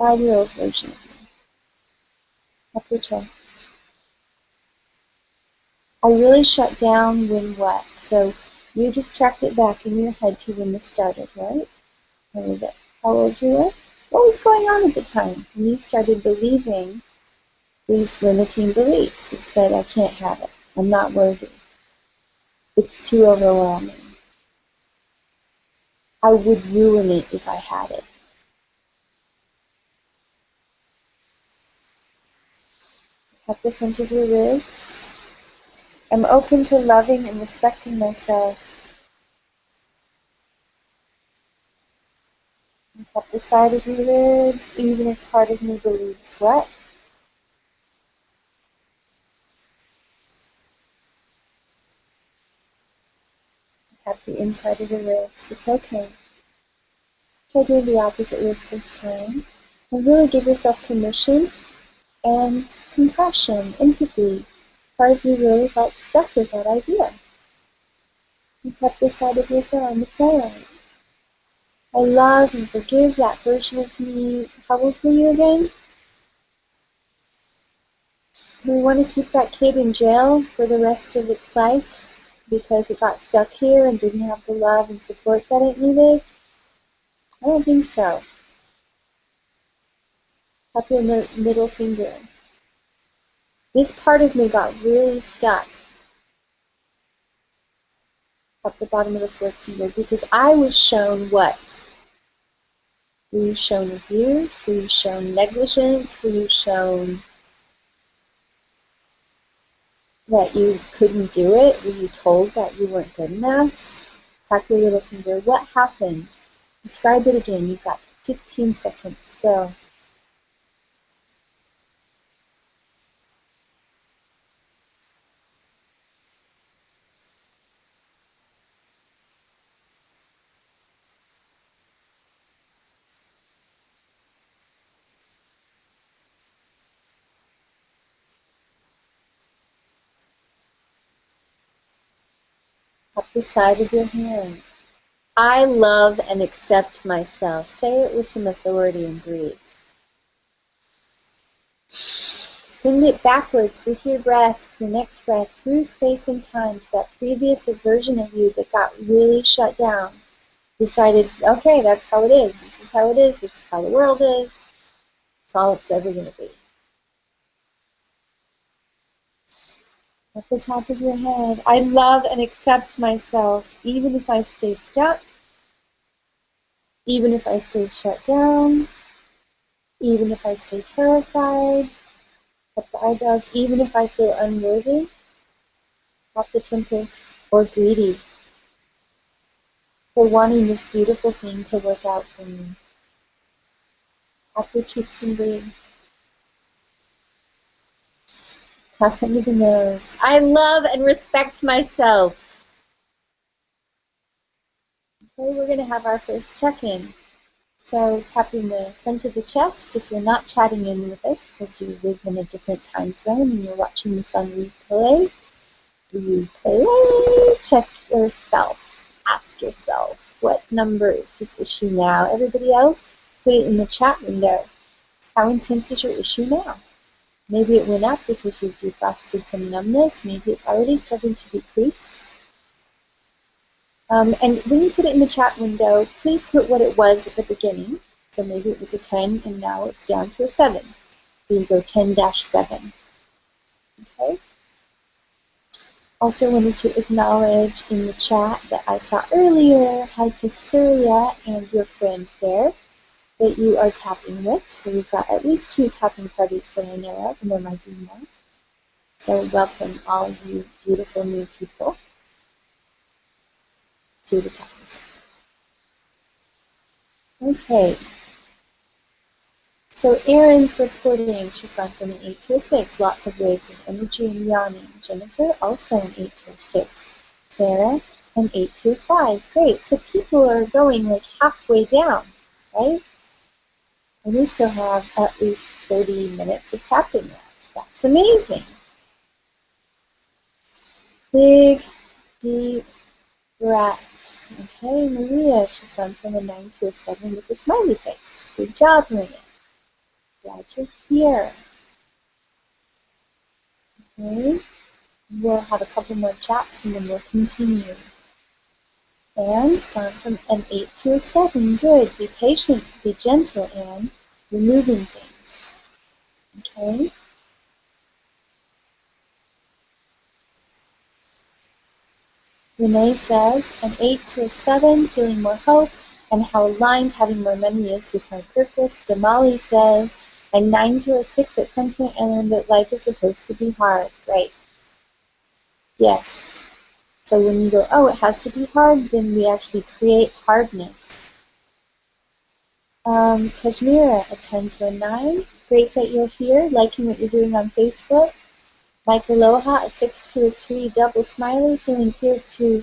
5-year-old version of me. Up your chest. I really shut down when what? So you just tracked it back in your head to when this started, right? How old you were? What was going on at the time when you started believing these limiting beliefs that said, I can't have it, I'm not worthy, it's too overwhelming, I would ruin it if I had it. At the front of your ribs, I'm open to loving and respecting myself. Up the side of your ribs, even if part of me believes what? Tap the inside of the wrist. It's okay. Try doing the opposite wrist this time. And really give yourself permission and compassion, empathy. Part of you really got stuck with that idea. You tap the side of your thumb. It's alright. I love and forgive that version of me. How old were you again? Do we want to keep that kid in jail for the rest of its life because it got stuck here and didn't have the love and support that it needed? I don't think so. Tap your middle finger. This part of me got really stuck. Up the bottom of the fourth finger because I was shown what? Were you shown abuse? Were you shown negligence? Were you shown that you couldn't do it? Were you told that you weren't good enough? Tap your little finger. What happened? Describe it again. You've got 15 seconds. Go. Up the side of your hand. I love and accept myself. Say it with some authority and breathe. Send it backwards with your breath, your next breath, through space and time to that previous version of you that got really shut down. Decided, okay, that's how it is. This is how it is. This is how the world is. It's all it's ever going to be. At the top of your head, I love and accept myself, even if I stay stuck, even if I stay shut down, even if I stay terrified, up the eyebrows, even if I feel unworthy, up the temples, or greedy for wanting this beautiful thing to work out for me. Up your cheeks and breathe. Tap under the nose. I love and respect myself. Okay, we're going to have our first check-in. So tapping the front of the chest if you're not chatting in with us because you live in a different time zone and you're watching this on replay. Replay. Check yourself. Ask yourself, what number is this issue now? Everybody else, put it in the chat window. How intense is your issue now? Maybe it went up because you've defrosted some numbness. Maybe it's already starting to decrease. And when you put it in the chat window, please put what it was at the beginning. So maybe it was a 10 and now it's down to a 7. So you go 10-7. Okay. Also wanted to acknowledge in the chat that I saw earlier, hi to Surya and your friend there that you are tapping with. So we've got at least 2 tapping parties that I know of, and there might be more. So welcome all you beautiful new people to the tapping session. Okay. So Erin's reporting, she's gone from an 8 to a 6, lots of waves of energy and yawning. Jennifer, also an 8 to a 6. Sarah, an 8 to a 5. Great, so people are going like halfway down, right? And we still have at least 30 minutes of tapping left. That's amazing. Big, deep breath. Okay, Maria, she's gone from a 9 to a 7 with a smiley face. Good job, Maria. Glad you're here. Okay, we'll have a couple more chats and then we'll continue. And gone from an 8 to a 7. Good. Be patient. Be gentle, Anne. You're moving things. Okay. Renee says, an 8 to a 7, feeling more hope, and how aligned having more money is with my purpose. Damali says, a 9 to a 6, at some point I learned that life is supposed to be hard. Right. Yes. So when you go, oh, it has to be hard, then we actually create hardness. Kashmira, a 10 to a 9. Great that you're here, liking what you're doing on Facebook. Mike Aloha, a 6 to a 3, double smiley, feeling here to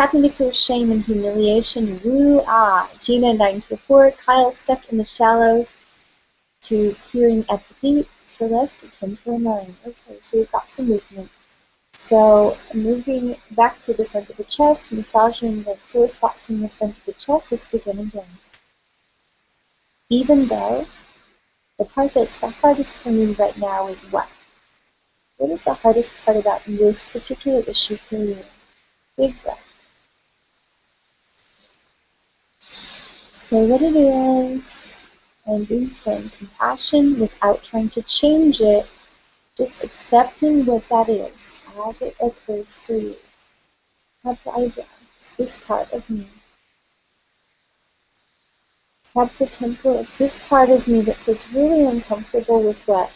Tapping to clear shame and humiliation. Woo ah. Gina and I to report. Kyle stuck in the shallows to clearing at the deep. Celeste to 10 to 9. Okay, so we've got some movement. So moving back to the front of the chest, massaging the sore spots in the front of the chest. Let's begin again. Even though the part that's the hardest for me right now is what? What is the hardest part about this particular issue for you? Big breath. Say what it is, and be saying compassion without trying to change it, just accepting what that is as it occurs for you. Have the eyebrows, this part of me. Have the temples, this part of me that feels really uncomfortable with what?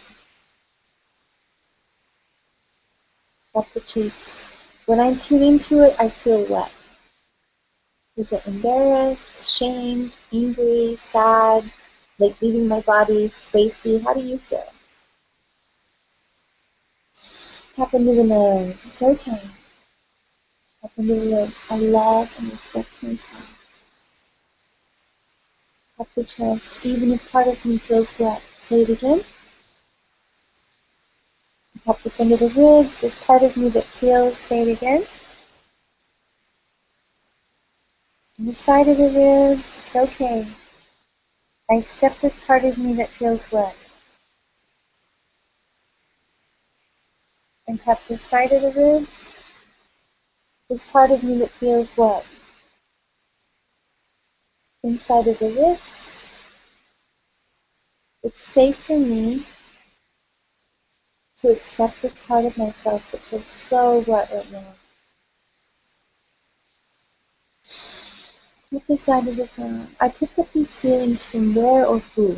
Have the cheeks. When I tune into it, I feel what? Is it embarrassed, ashamed, angry, sad, like leaving my body, spacey? How do you feel? Tap into the nose. It's okay. Tap into the lips. I love and respect myself. Tap the chest. Even if part of me feels wet. Say it again. Tap the front of the ribs. There's part of me that feels. Say it again. On the side of the ribs. It's okay. I accept this part of me that feels wet. And tap the side of the ribs. This part of me that feels wet. Inside of the wrist. It's safe for me to accept this part of myself that feels so wet right now. Tap the side of the ground. I picked up these feelings from where or who?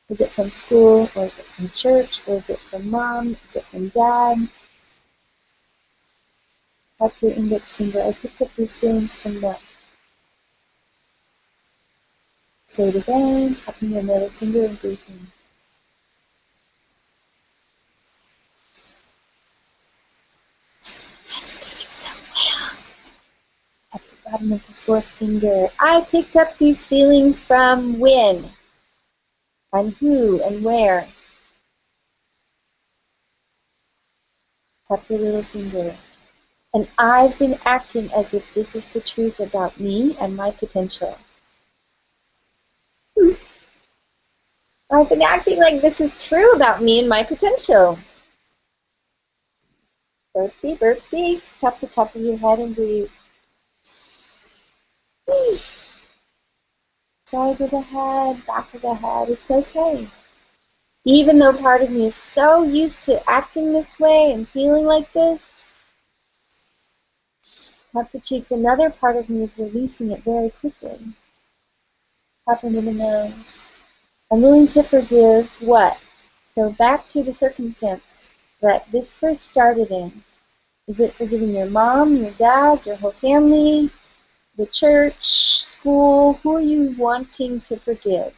Is it from school, or is it from church, or is it from mom, is it from dad? Tap your index finger. I picked up these feelings from what? Say it again, tapping your middle finger and breathing. Hesitating so well. Tap the bottom of the fourth finger. I picked up these feelings from when? And who and where? Tap your little finger. And I've been acting as if this is the truth about me and my potential. I've been acting like this is true about me and my potential. Burpee, burpee. Tap the top of your head and breathe. Side of the head, back of the head. It's okay. Even though part of me is so used to acting this way and feeling like this, tap the cheeks. Another part of me is releasing it very quickly. Tap into the nose. I'm willing to forgive what? So back to the circumstance that this first started in. Is it forgiving your mom, your dad, your whole family, the church, school? Who are you wanting to forgive?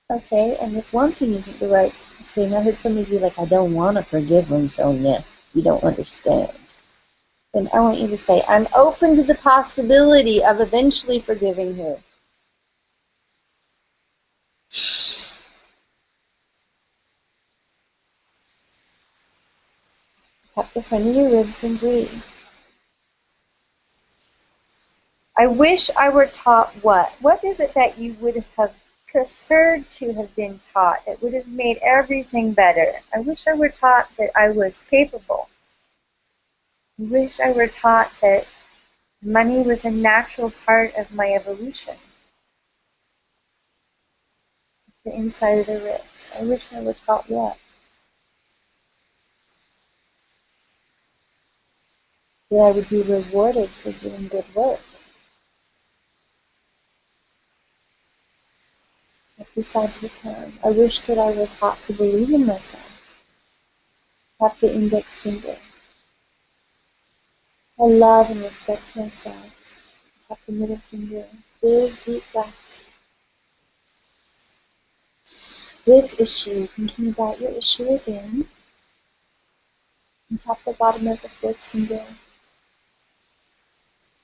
Okay, and if wanting isn't the right thing, I heard some of you like, I don't want to forgive them, Sonya. You don't understand. Then I want you to say, I'm open to the possibility of eventually forgiving her. Tap the front of your ribs and breathe. I wish I were taught what? What is it that you would have preferred to have been taught that would have made everything better? I wish I were taught that I was capable. I wish I were taught that money was a natural part of my evolution. The inside of the wrist. I wish I were taught what? That I would be rewarded for doing good work. At the side of the crown. I wish that I were taught to believe in myself. Tap the index finger. I love and respect myself. Tap the middle finger. Big, deep breath. This issue, thinking about your issue again. And tap the bottom of the fourth finger.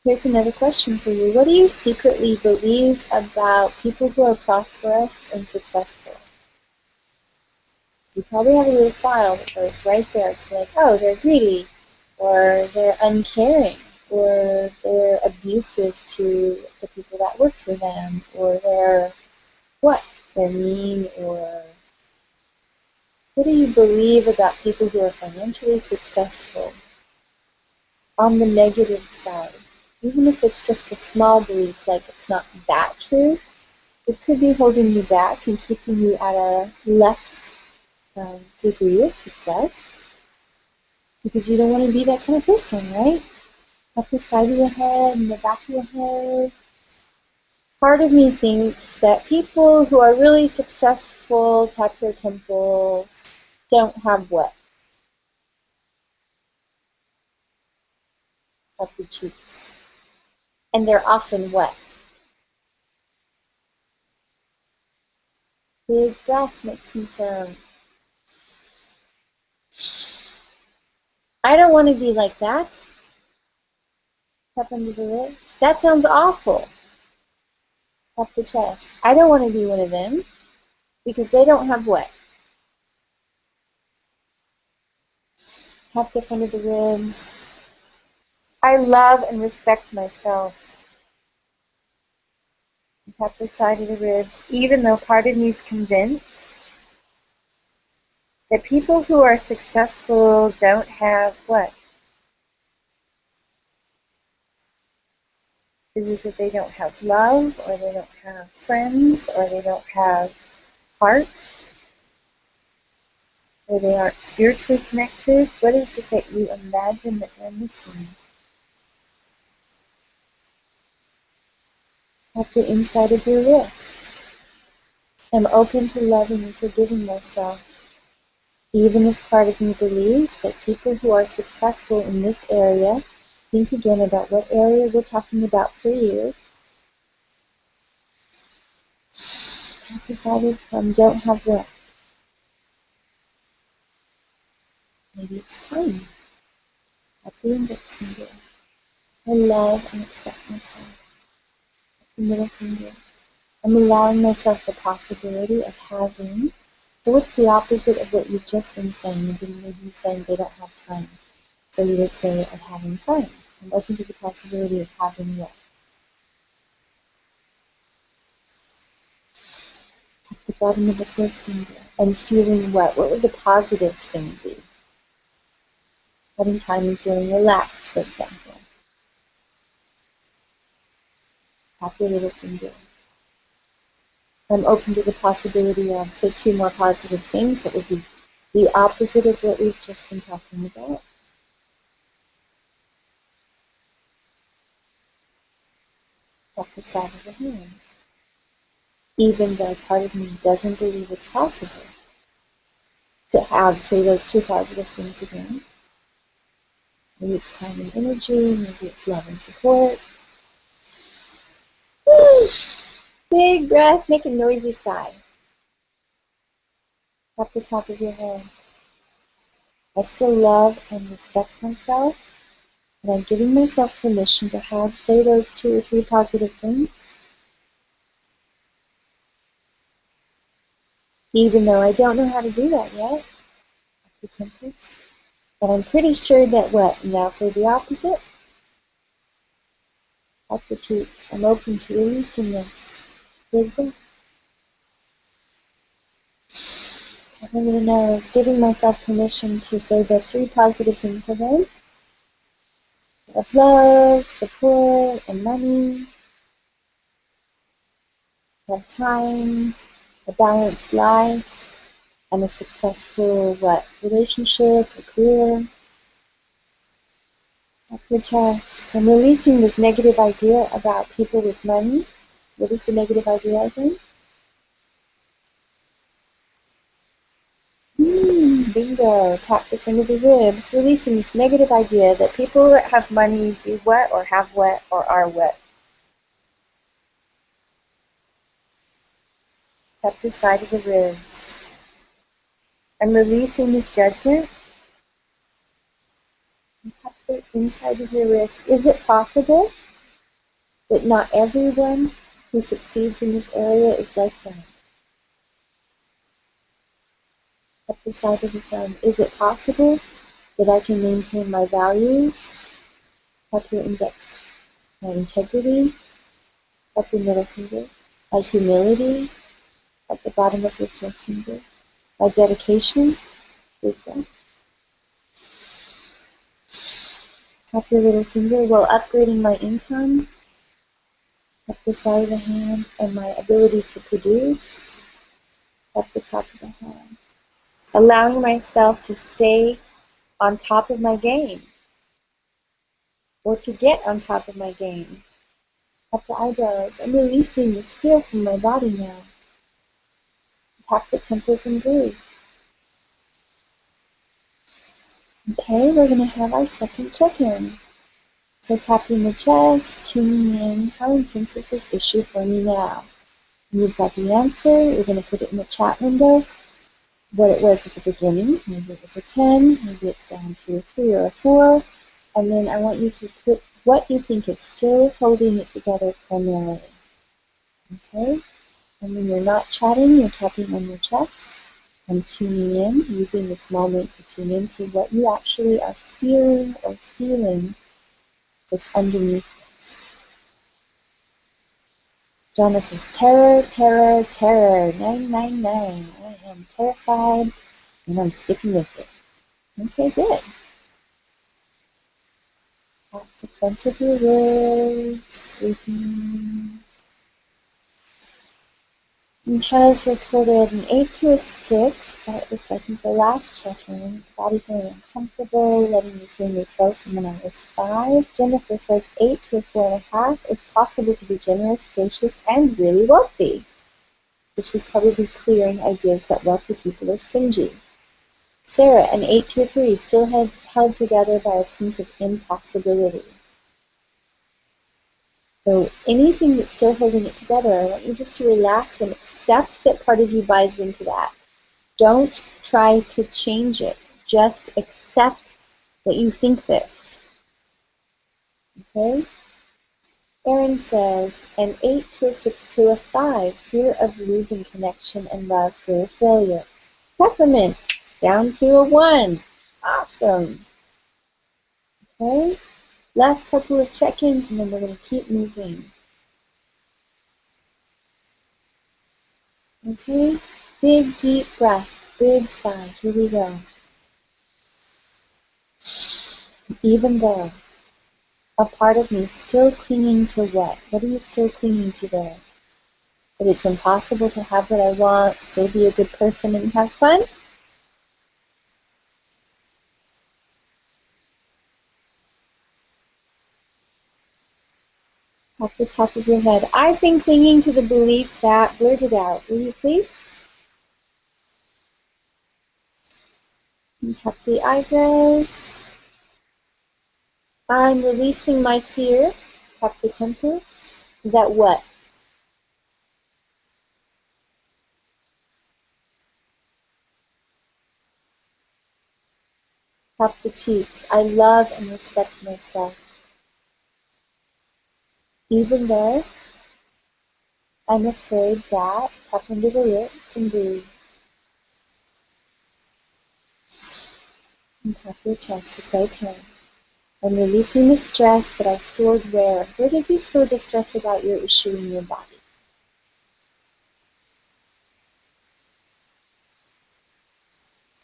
Here's another question for you. What do you secretly believe about people who are prosperous and successful? You probably have a little file that goes right there to like, oh, they're greedy, or they're uncaring, or they're abusive to the people that work for them, or they're what? They're mean, or what do you believe about people who are financially successful on the negative side? Even if it's just a small belief, like it's not that true, it could be holding you back and keeping you at a less degree of success, because you don't want to be that kind of person, right? Up the side of your head and the back of your head. Part of me thinks that people who are really successful, tap their temples, don't have what? Up the cheeks. And they're often what? Big breath makes some sound. I don't want to be like that. Tap under the ribs. That sounds awful. Tap the chest. I don't want to be one of them, because they don't have what? Tap the front of the ribs. I love and respect myself. Tap the side of the ribs, even though part of me is convinced that people who are successful don't have what? Is it that they don't have love, or they don't have friends, or they don't have heart, or they aren't spiritually connected? What is it that you imagine that they're missing? At the inside of your wrist. I'm open to loving and forgiving myself, even if part of me believes that people who are successful in this area, think again about what area we're talking about for you. I've decided don't have what? Maybe it's time. At the index finger. I love and accept myself. At the middle finger. I'm allowing myself the possibility of having. So what's the opposite of what you've just been saying? You've been maybe saying they don't have time. So you would say of having time. I'm open to the possibility of having what? At the bottom of the fourth finger. And feeling what? What would the positive thing be? Having time and feeling relaxed, for example. Tap your little finger. I'm open to the possibility of, say, two more positive things that would be the opposite of what we've just been talking about. Tap the side of the hand. Even though part of me doesn't believe it's possible to have, say, those two positive things again. Maybe it's time and energy, maybe it's love and support. Woo! Big breath, make a noisy sigh. Tap the top of your head. I still love and respect myself, and I'm giving myself permission to have, say, those two or three positive things, even though I don't know how to do that yet. The temples. But I'm pretty sure that what? Now say the opposite. Up the cheeks. I'm open to releasing this. Big breath. Up under the nose. Giving myself permission to say the three positive things again. Of love, support, and money. Have time, a balanced life, and a successful what? Relationship, a career. Up your chest. I'm releasing this negative idea about people with money. What is the negative idea again? Bingo. Tap the front of the ribs. Releasing this negative idea that people that have money do what, or have what, or are what. Tap the side of the ribs. I'm releasing this judgment inside of your wrist. Is it possible that not everyone who succeeds in this area is like that? Up the side of the thumb. Is it possible that I can maintain my values? Up your index. My integrity. Up your middle finger. My humility. At the bottom of your fourth finger. My dedication. Big breath. Up your little finger. While upgrading my income. Up the side of the hand. And my ability to produce. Up the top of the hand. Allowing myself to stay on top of my game, or to get on top of my game. Up the eyebrows. I'm releasing this fear from my body now. Tap the temples and breathe. Okay, we're going to have our second check-in. So tapping the chest, tuning in. How intense is this issue for me now? And you've got the answer. You're going to put it in the chat window. What it was at the beginning. Maybe it was a 10. Maybe it's down to a 3 or a 4. And then I want you to put what you think is still holding it together primarily. Okay? And when you're not chatting, you're tapping on your chest and tuning in, using this moment to tune into what you actually are feeling or feeling that's underneath this. Jana says, terror, terror, terror, 999. I am terrified and I'm sticking with it. Okay, good. Tap the front of your ribs, breathing. And has reported an 8 to a 6. That was, I think, the last check-in. Body feeling uncomfortable, letting these memories go from when I was 5. Jennifer says 8 to a 4.5. It's possible to be generous, spacious, and really wealthy, which is probably clearing ideas that wealthy people are stingy. Sarah, an 8 to a 3, still held together by a sense of impossibility. So anything that's still holding it together, I want you just to relax and accept that part of you buys into that. Don't try to change it. Just accept that you think this. Okay? Erin says, an 8 to a 6 to a 5, fear of losing connection and love, fear of failure. Peppermint, down to a 1. Awesome. Okay? Last couple of check-ins and then we're going to keep moving. Okay? Big, deep breath. Big sigh. Here we go. Even though a part of me is still clinging to what? What are you still clinging to there? That it's impossible to have what I want, still be a good person and have fun? Off the top of your head. I've been clinging to the belief that, blurt it out, will you please? And tap the eyebrows. I'm releasing my fear. Tap the temples. That what? Tap the cheeks. I love and respect myself. Even though I'm afraid that, tap into the lips and breathe. And tap your chest. It's okay. I'm releasing the stress that I stored where? Where did you store the stress about your issue in your body?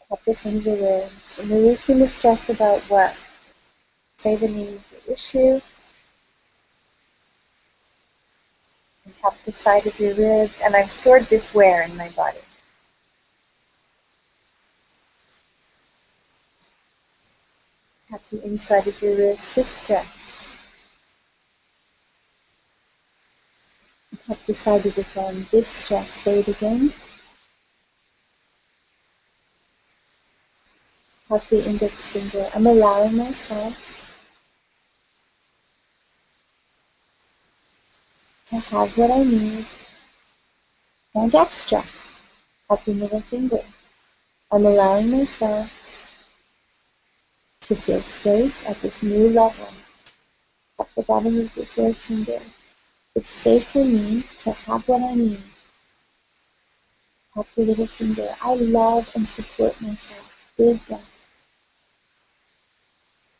Tap the finger words. I'm releasing the stress about what? Say the name of the issue. And tap the side of your ribs. And I've stored this where in my body? Tap the inside of your wrist. This stress. And tap the side of the thumb. This stress. Say it again. Tap the index finger. I'm allowing myself to have what I need and extra. Tap the middle finger. I'm allowing myself to feel safe at this new level. At the bottom of your forefinger. It's safe for me to have what I need. Tap your little finger. I love and support myself. Big breath.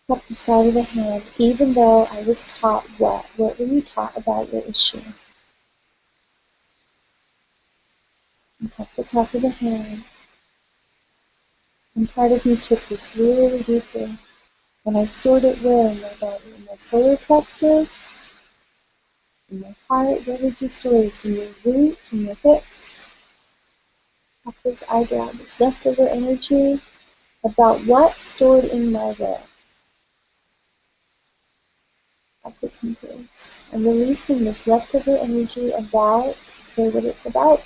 Up the side of the hand, even though I was taught what? What were you taught about your issue? And up the top of the hand. And part of me took this really deeply. And I stored it where in my body? In my solar plexus, in my heart. Where would you store this? In your root, in your hips? Up this eyebrow, this leftover energy about what stored in my will. Up the temples. I'm releasing this leftover energy about, say what it's about.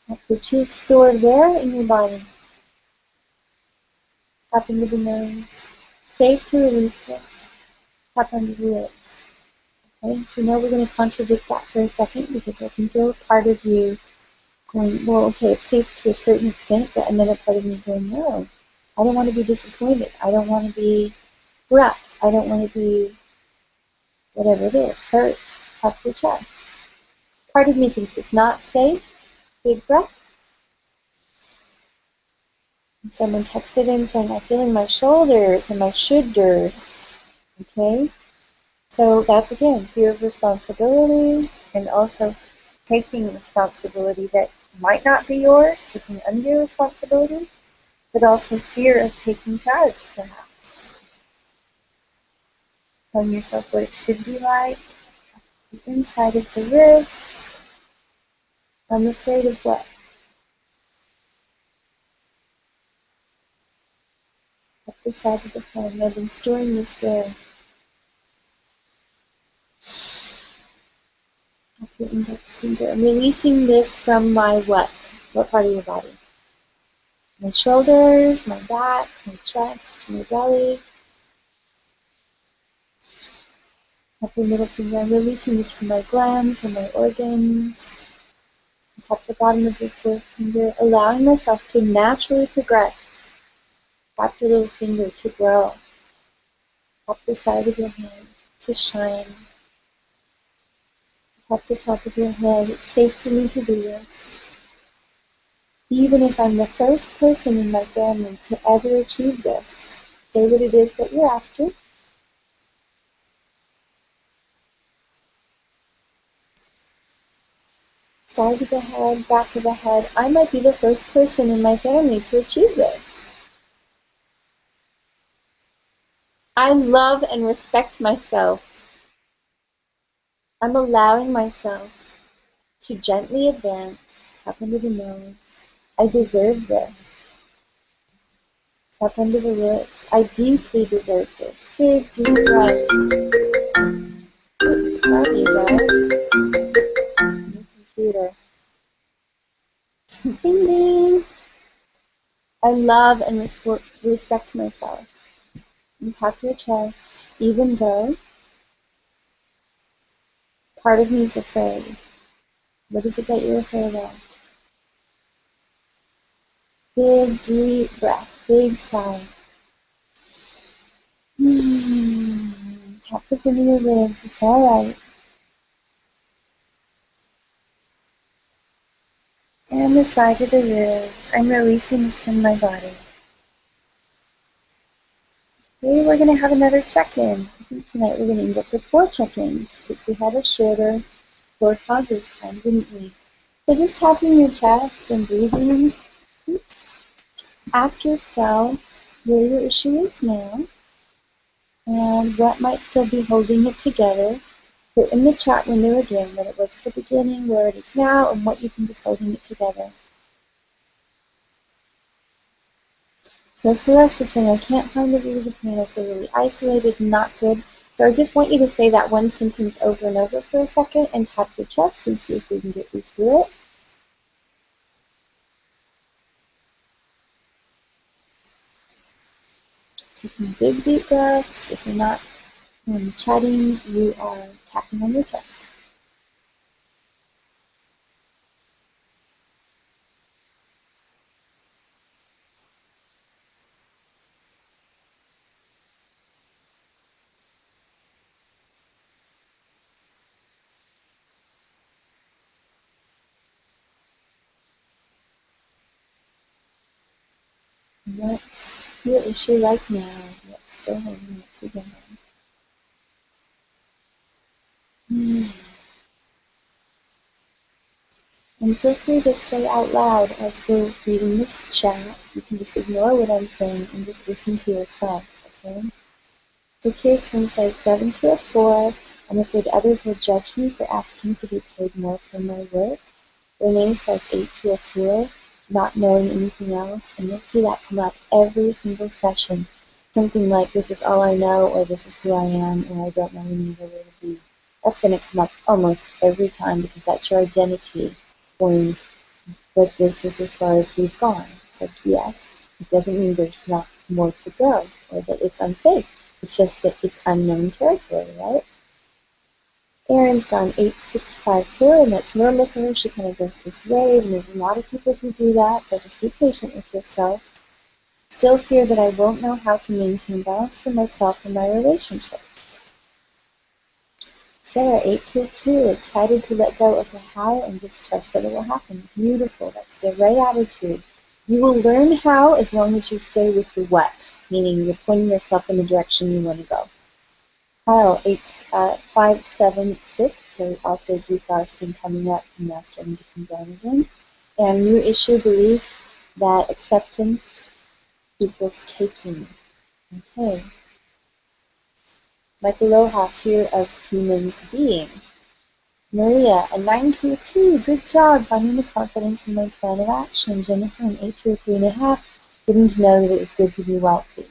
Up the cheeks, stored where in your body? Up into the nose. Safe to release this. Up under the lips. Okay, so now we're going to contradict that for a second because I can feel a part of you going, well, okay, it's safe to a certain extent, but another part of me going, no, I don't want to be disappointed. I don't want to be bereft. I don't want to be whatever it is, hurt, tuck your chest. Part of me thinks it's not safe. Big breath. And someone texted in saying, I'm feeling my shoulders and my shoulders. Okay? So that's, again, fear of responsibility and also taking responsibility that might not be yours, taking undue responsibility, but also fear of taking charge, perhaps. Telling yourself what it should be like, the inside of the wrist. I'm afraid of what? Up the side of the hand. I've been storing this there. Up your index finger. I'm releasing this from my what? What part of your body? My shoulders, my back, my chest, my belly. Up your middle finger. I'm releasing this from my glands and my organs. Tap the bottom of your forefinger, allowing myself to naturally progress. Tap your little finger to grow. Tap the side of your hand to shine. Tap the top of your head. It's safe for me to do this. Even if I'm the first person in my family to ever achieve this. Say what it is that you're after. Side of the head, back of the head. I might be the first person in my family to achieve this. I love and respect myself. I'm allowing myself to gently advance up under the nose. I deserve this. Up under the lips. I deeply deserve this. Big, deep breath. Oops, sorry, you guys. New computer. Ding, ding. I love and respect myself. And tap your chest, even though part of me is afraid. What is it that you're afraid of? Big, deep breath. Big sigh. Tap the front of your ribs. It's all right. And the side of the ribs. I'm releasing this from my body. Okay, we're going to have another check-in. I think tonight we're going to end up with 4 check-ins because we had a shorter 4 causes time, didn't we? So just tapping your chest and breathing. Oops. Ask yourself where your issue is now and what might still be holding it together. Put in the chat window again what it was at the beginning, where it is now, and what you think is holding it together. So Celeste is saying, I can't find the root of the pain. I feel really isolated and not good. So I just want you to say that one sentence over and over for a second and tap your chest and see if we can get you through it. Taking big deep breaths. If you're not chatting, you are tapping on your chest. What's your issue like now? What's still holding it together? Hmm. And feel free to say out loud as we're reading this chat. You can just ignore what I'm saying and just listen to yourself, okay? So Kirsten says 7 to a 4. I'm afraid others will judge me for asking to be paid more for my work. Renee says 8 to a 4, not knowing anything else. And you'll see that come up every single session. Something like, this is all I know, or this is who I am, or I don't know any other way to be. That's going to come up almost every time because that's your identity going, but this is as far as we've gone. It's like, yes, it doesn't mean there's not more to go or that it's unsafe. It's just that it's unknown territory, right? Erin's gone 8654, and that's normal for her. She kind of goes this way, and there's a lot of people who do that, so just be patient with yourself. Still fear that I won't know how to maintain balance for myself and my relationships. Sarah, 822, excited to let go of the how and just trust that it will happen. Beautiful, that's the right attitude. You will learn how as long as you stay with the what, meaning you're pointing yourself in the direction you want to go. Kyle, 576, so also defrosting coming up and now starting to come down again. And new issue belief that acceptance equals taking. Okay. Like aloha, fear of humans being. Maria, a 922, good job finding the confidence in my plan of action. Jennifer, an 8 to a 3.5, getting to know that it is good to be wealthy.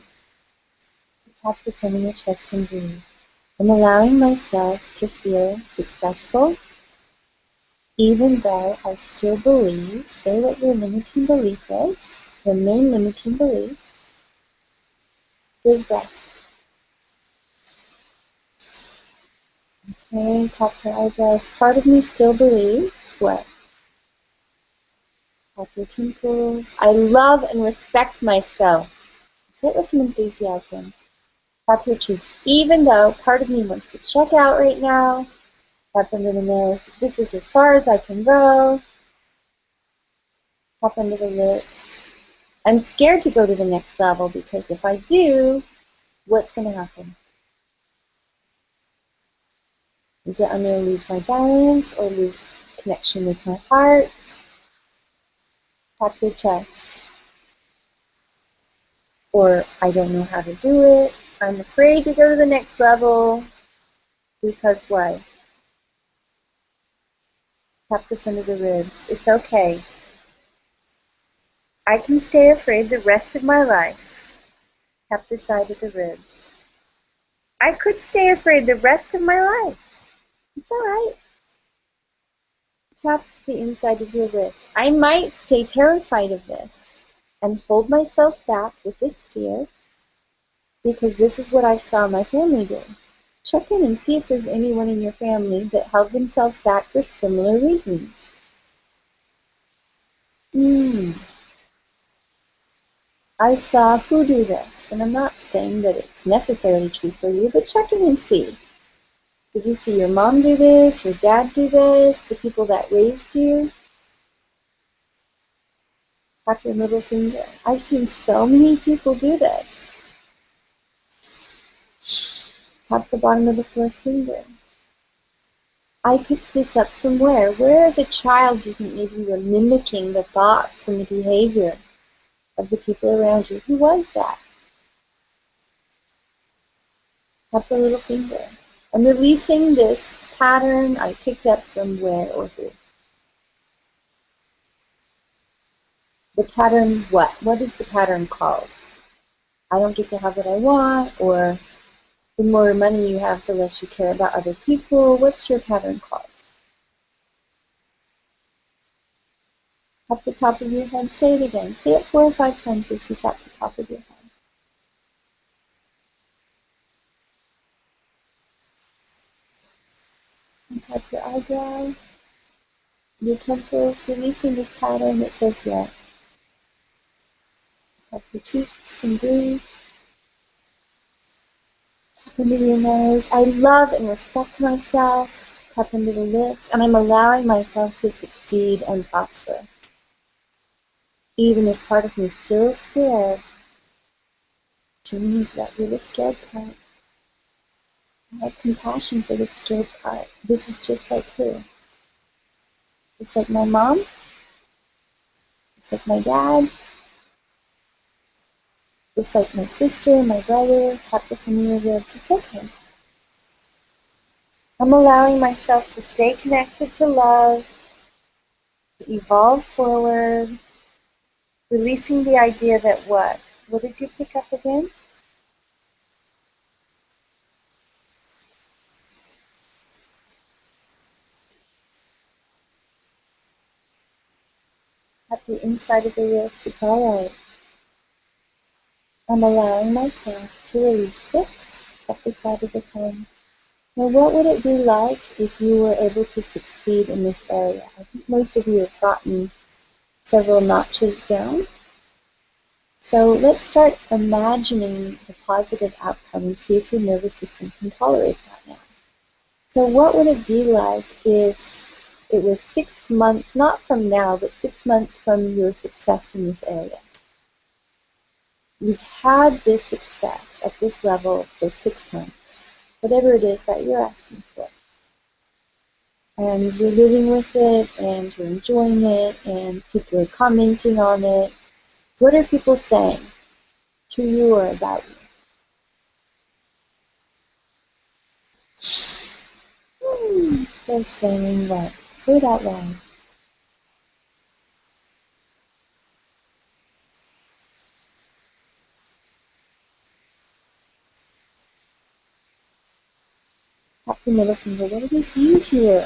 Tap the pen in your chest and breathe. I'm allowing myself to feel successful, even though I still believe. Say what your limiting belief is, your main limiting belief. Big breath. Okay, tap your eyebrows. Part of me still believes what? Tap your temples. I love and respect myself. Say it with some enthusiasm. Tap your cheeks. Even though part of me wants to check out right now. Tap under the nose. This is as far as I can go. Tap under the lips. I'm scared to go to the next level because if I do, what's going to happen? Is it I'm going to lose my balance or lose connection with my heart? Tap your chest. Or I don't know how to do it. I'm afraid to go to the next level because why? Tap the front of the ribs. It's okay. I can stay afraid the rest of my life. Tap the side of the ribs. I could stay afraid the rest of my life. It's all right. Tap the inside of your wrist. I might stay terrified of this and hold myself back with this fear because this is what I saw my family do. Check in and see if there's anyone in your family that held themselves back for similar reasons. I saw who do this, and I'm not saying that it's necessarily true for you, but check in and see. Did you see your mom do this, your dad do this, the people that raised you? Tap your middle finger. I've seen so many people do this. Tap the bottom of the fourth finger. I picked this up from where? Where as a child do you think maybe you were mimicking the thoughts and the behavior of the people around you? Who was that? Tap the little finger. I'm releasing this pattern I picked up from where or who? The pattern what? What is the pattern called? I don't get to have what I want, or the more money you have, the less you care about other people. What's your pattern called? Tap the top of your head. Say it again. Say it 4 or 5 times as you tap the top of your head. And tap your eyebrow, your temples, releasing this pattern that says what? Tap your cheeks and breathe. Tap into your nose. I love and respect myself. Tap into the lips. And I'm allowing myself to succeed and prosper. even if part of me is still scared, tuning into that really scared part. I have compassion for the scared part. This is just like who? Just like my mom, just like my dad, just like my sister, my brother, tap the familiar ribs. It's okay. I'm allowing myself to stay connected to love, to evolve forward, releasing the idea that what? What did you pick up again? At the inside of the wrist, it's alright. I'm allowing myself to release this at the side of the thumb. Now, what would it be like if you were able to succeed in this area? I think most of you have gotten several notches down. So let's start imagining the positive outcome and see if your nervous system can tolerate that now. So what would it be like if it was 6 months, not from now, but 6 months from your success in this area? You've had this success at this level for 6 months, whatever it is that you're asking for. And you're living with it, and you're enjoying it, and people are commenting on it. What are people saying to you or about you? They're saying what? Say it out loud. Tap the middle finger. What are they saying to you?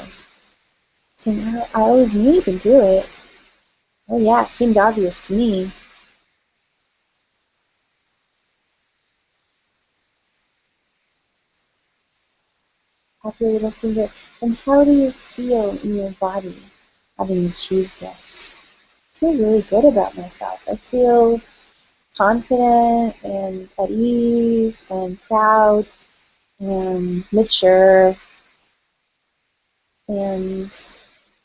Saying, I always knew you could do it. Oh yeah, it seemed obvious to me. Tap your little finger. And how do you feel in your body having achieved this? I feel really good about myself. I feel confident and at ease and proud and mature, and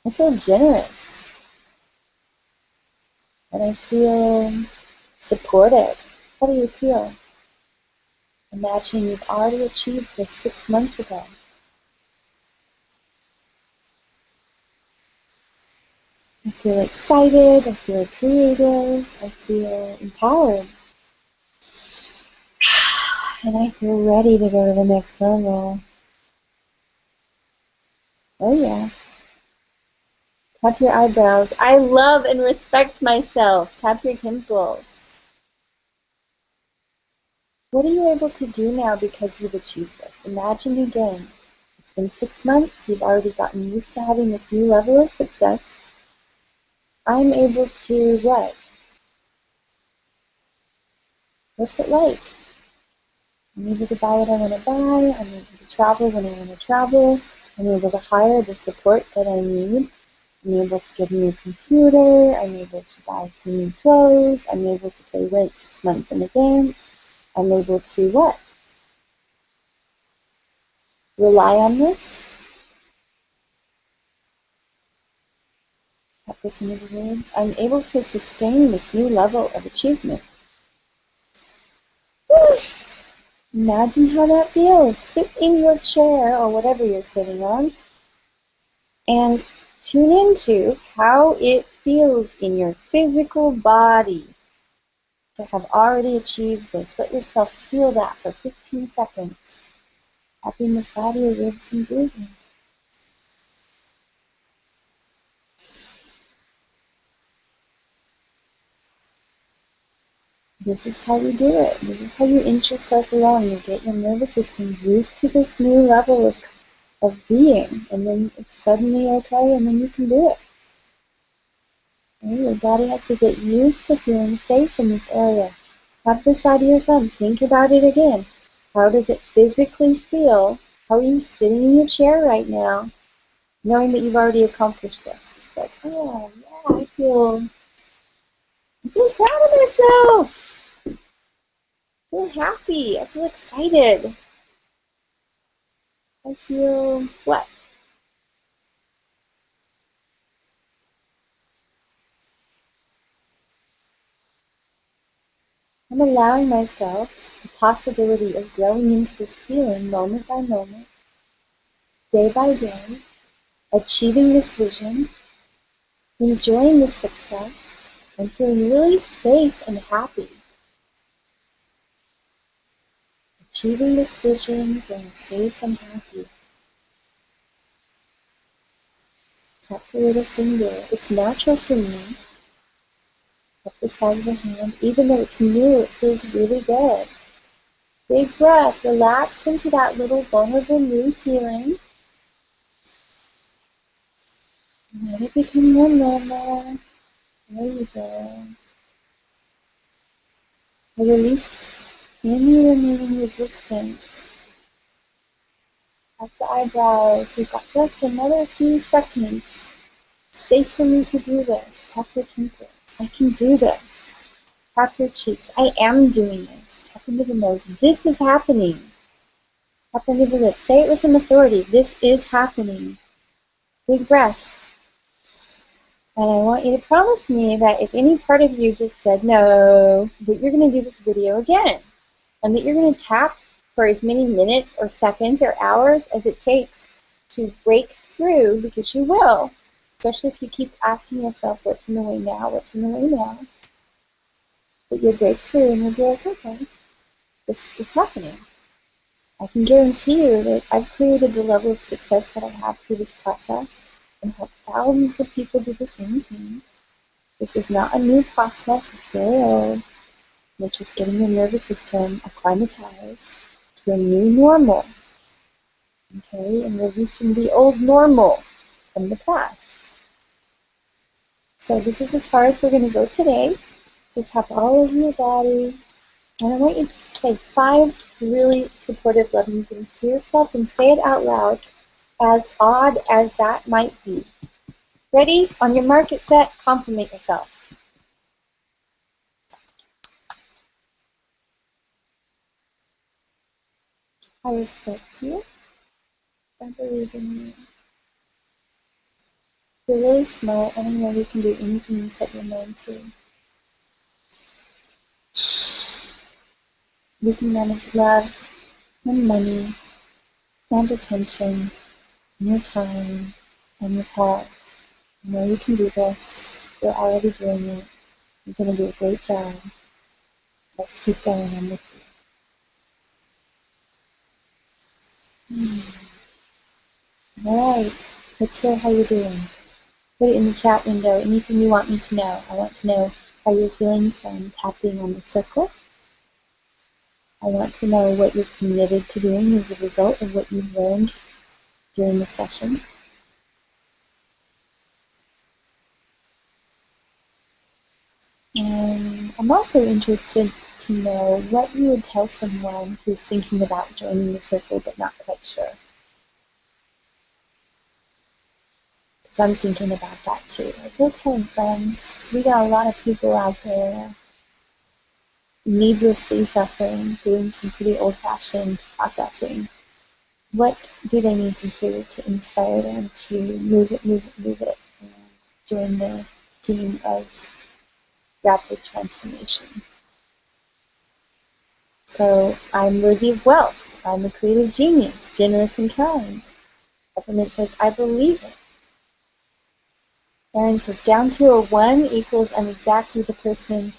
I feel generous, and I feel supported. How do you feel? Imagine you've already achieved this 6 months ago. I feel excited, I feel creative, I feel empowered, and I feel ready to go to the next level. Oh yeah. Tap your eyebrows. I love and respect myself. Tap your temples. What are you able to do now because you've achieved this? Imagine again. It's been 6 months. You've already gotten used to having this new level of success. I'm able to what? What's it like? I'm able to buy what I want to buy. I'm able to travel when I want to travel. I'm able to hire the support that I need. I'm able to get a new computer. I'm able to buy some new clothes. I'm able to pay rent 6 months in advance. I'm able to what? Rely on this. I'm able to sustain this new level of achievement. Woo! Imagine how that feels. Sit in your chair or whatever you're sitting on and tune into how it feels in your physical body to have already achieved this. Let yourself feel that for 15 seconds. Tapping the side of your ribs and breathing. This is how you do it. This is how you inch yourself along. You get your nervous system used to this new level of being, and then it's suddenly okay, and then you can do it. Okay? Your body has to get used to feeling safe in this area. Tap the side of your thumb. Think about it again. How does it physically feel? How are you sitting in your chair right now, knowing that you've already accomplished this? It's like, oh yeah, I feel proud of myself. I feel happy. I feel excited. I feel what? I'm allowing myself the possibility of growing into this feeling moment by moment, day by day, achieving this vision, enjoying this success, and feeling really safe and happy. Achieving this vision, feeling safe and happy. Tap the little finger. It's natural for me. Up the side of the hand. Even though it's new, it feels really good. Big breath. Relax into that little vulnerable new feeling. And let it become more normal. There you go. Release any remaining resistance. Up the eyebrows. We've got just another few seconds. Safe for me to do this. Tap your temple. I can do this. Tap your cheeks. I am doing this. Tap into the nose. This is happening. Tap into the lips. Say it with some authority. This is happening. Big breath. And I want you to promise me that if any part of you just said no, that you're going to do this video again. And that you're going to tap for as many minutes or seconds or hours as it takes to break through, because you will. Especially if you keep asking yourself, what's in the way now, what's in the way now. But you'll break through and you'll be like, okay, this is happening. I can guarantee you that I've created the level of success that I have through this process and helped thousands of people do the same thing. This is not a new process, it's very old. It's just getting your nervous system acclimatized to a new normal. Okay, and releasing the old normal from the past. So this is as far as we're going to go today. So tap all over your body. And I want you to say 5 really supportive, loving things to yourself and say it out loud, as odd as that might be. Ready? On your mark, get set, compliment yourself. I respect you. I believe in you. You're really smart, and I know you can do anything you set your mind to. You can manage love and money and attention and your time and your health. I know you can do this. You're already doing it. You're going to do a great job. Let's keep going. I'm with you. All right. Let's hear how you're doing. Put it in the chat window. Anything you want me to know. I want to know how you're feeling from tapping on the circle. I want to know what you're committed to doing as a result of what you've learned during the session. And I'm also interested to know what you would tell someone who's thinking about joining the circle but not quite sure. Because I'm thinking about that too. Like, okay, friends, we got a lot of people out there needlessly suffering, doing some pretty old-fashioned processing. What do they need to hear to inspire them to move it, and join the team of rapid transformation? So I'm worthy of wealth. I'm a creative genius, generous and kind. Peppermint says, I believe it. Erin says, down to a 1 equals I'm exactly the person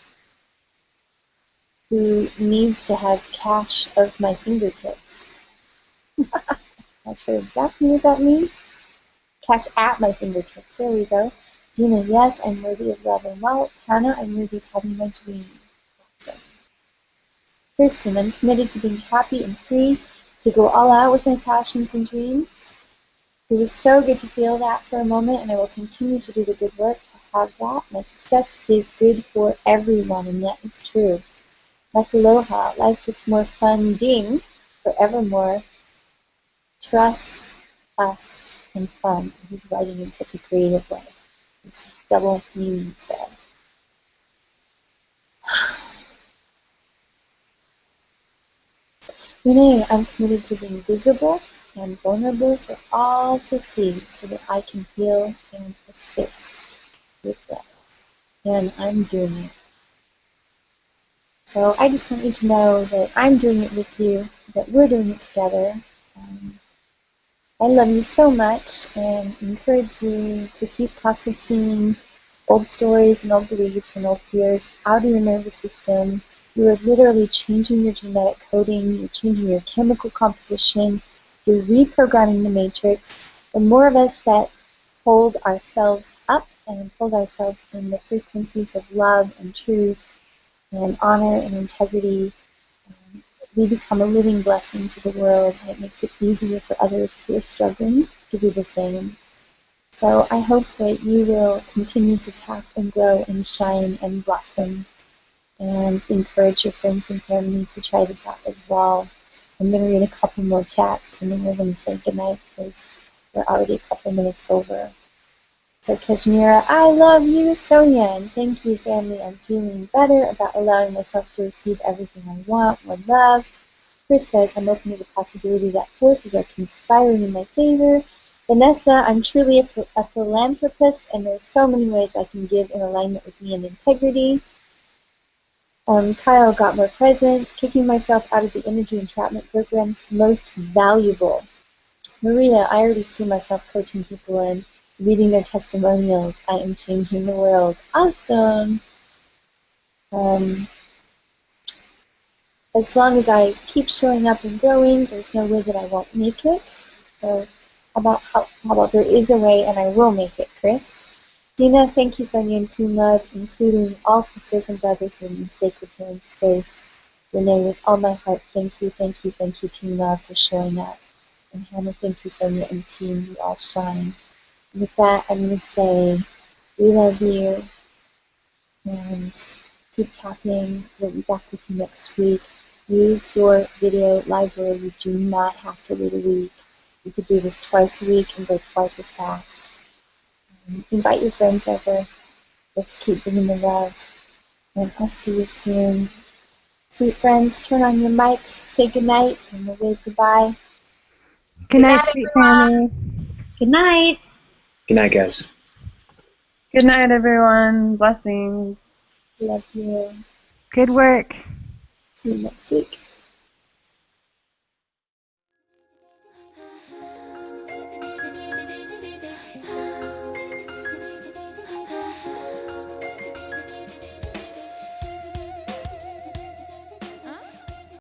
who needs to have cash of my fingertips. Not sure exactly what that means. Cash at my fingertips. There we go. Gina, yes, I'm worthy of love and wealth. Hannah, I'm worthy of having my dream. Awesome. Kirsten, I'm committed to being happy and free, to go all out with my passions and dreams. It was so good to feel that for a moment, and I will continue to do the good work to have that. My success is good for everyone, and that is true. Like aloha, life gets more funding forevermore. Trust us and fun. He's writing in such a creative way. There's double meanings there. Renee, I'm committed to being visible and vulnerable for all to see so that I can heal and assist with that. And I'm doing it. So I just want you to know that I'm doing it with you, that we're doing it together. I love you so much and encourage you to keep processing old stories and old beliefs and old fears out of your nervous system. You are literally changing your genetic coding, you're changing your chemical composition, you're reprogramming the matrix. The more of us that hold ourselves up and hold ourselves in the frequencies of love and truth and honor and integrity, we become a living blessing to the world, and it makes it easier for others who are struggling to do the same. So I hope that you will continue to tap and grow and shine and blossom and encourage your friends and family to try this out as well. I'm going to read a couple more chats and then we're going to say goodnight because we're already a couple minutes over. So Kashmira, I love you, Sonia, and thank you, family. I'm feeling better about allowing myself to receive everything I want. One love. Chris says, I'm open to the possibility that forces are conspiring in my favor. Vanessa, I'm truly a philanthropist, and there's so many ways I can give in alignment with me and integrity. Kyle got more present, kicking myself out of the energy entrapment programs, most valuable. Maria, I already see myself coaching people and reading their testimonials. I am changing the world. Awesome. As long as I keep showing up and growing, there's no way that I won't make it. So how about there is a way and I will make it, Chris? Dina, thank you, Sonia and Team Love, including all sisters and brothers in Sacred Healing Space. Renee, with all my heart, thank you, thank you, thank you, Team Love, for showing up. And Hannah, thank you, Sonia and team. You all shine. And with that, I'm going to say, we love you. And keep tapping. We'll be back with you next week. Use your video library. You do not have to wait a week. You could do this twice a week and go twice as fast. Invite your friends over. Let's keep bringing the love. And I'll see you soon. Sweet friends, turn on your mics, say goodnight, and we'll wave goodbye. Good night, sweet family. Good night. Good night, guys. Good night, everyone. Blessings. Love you. Good work. See you next week.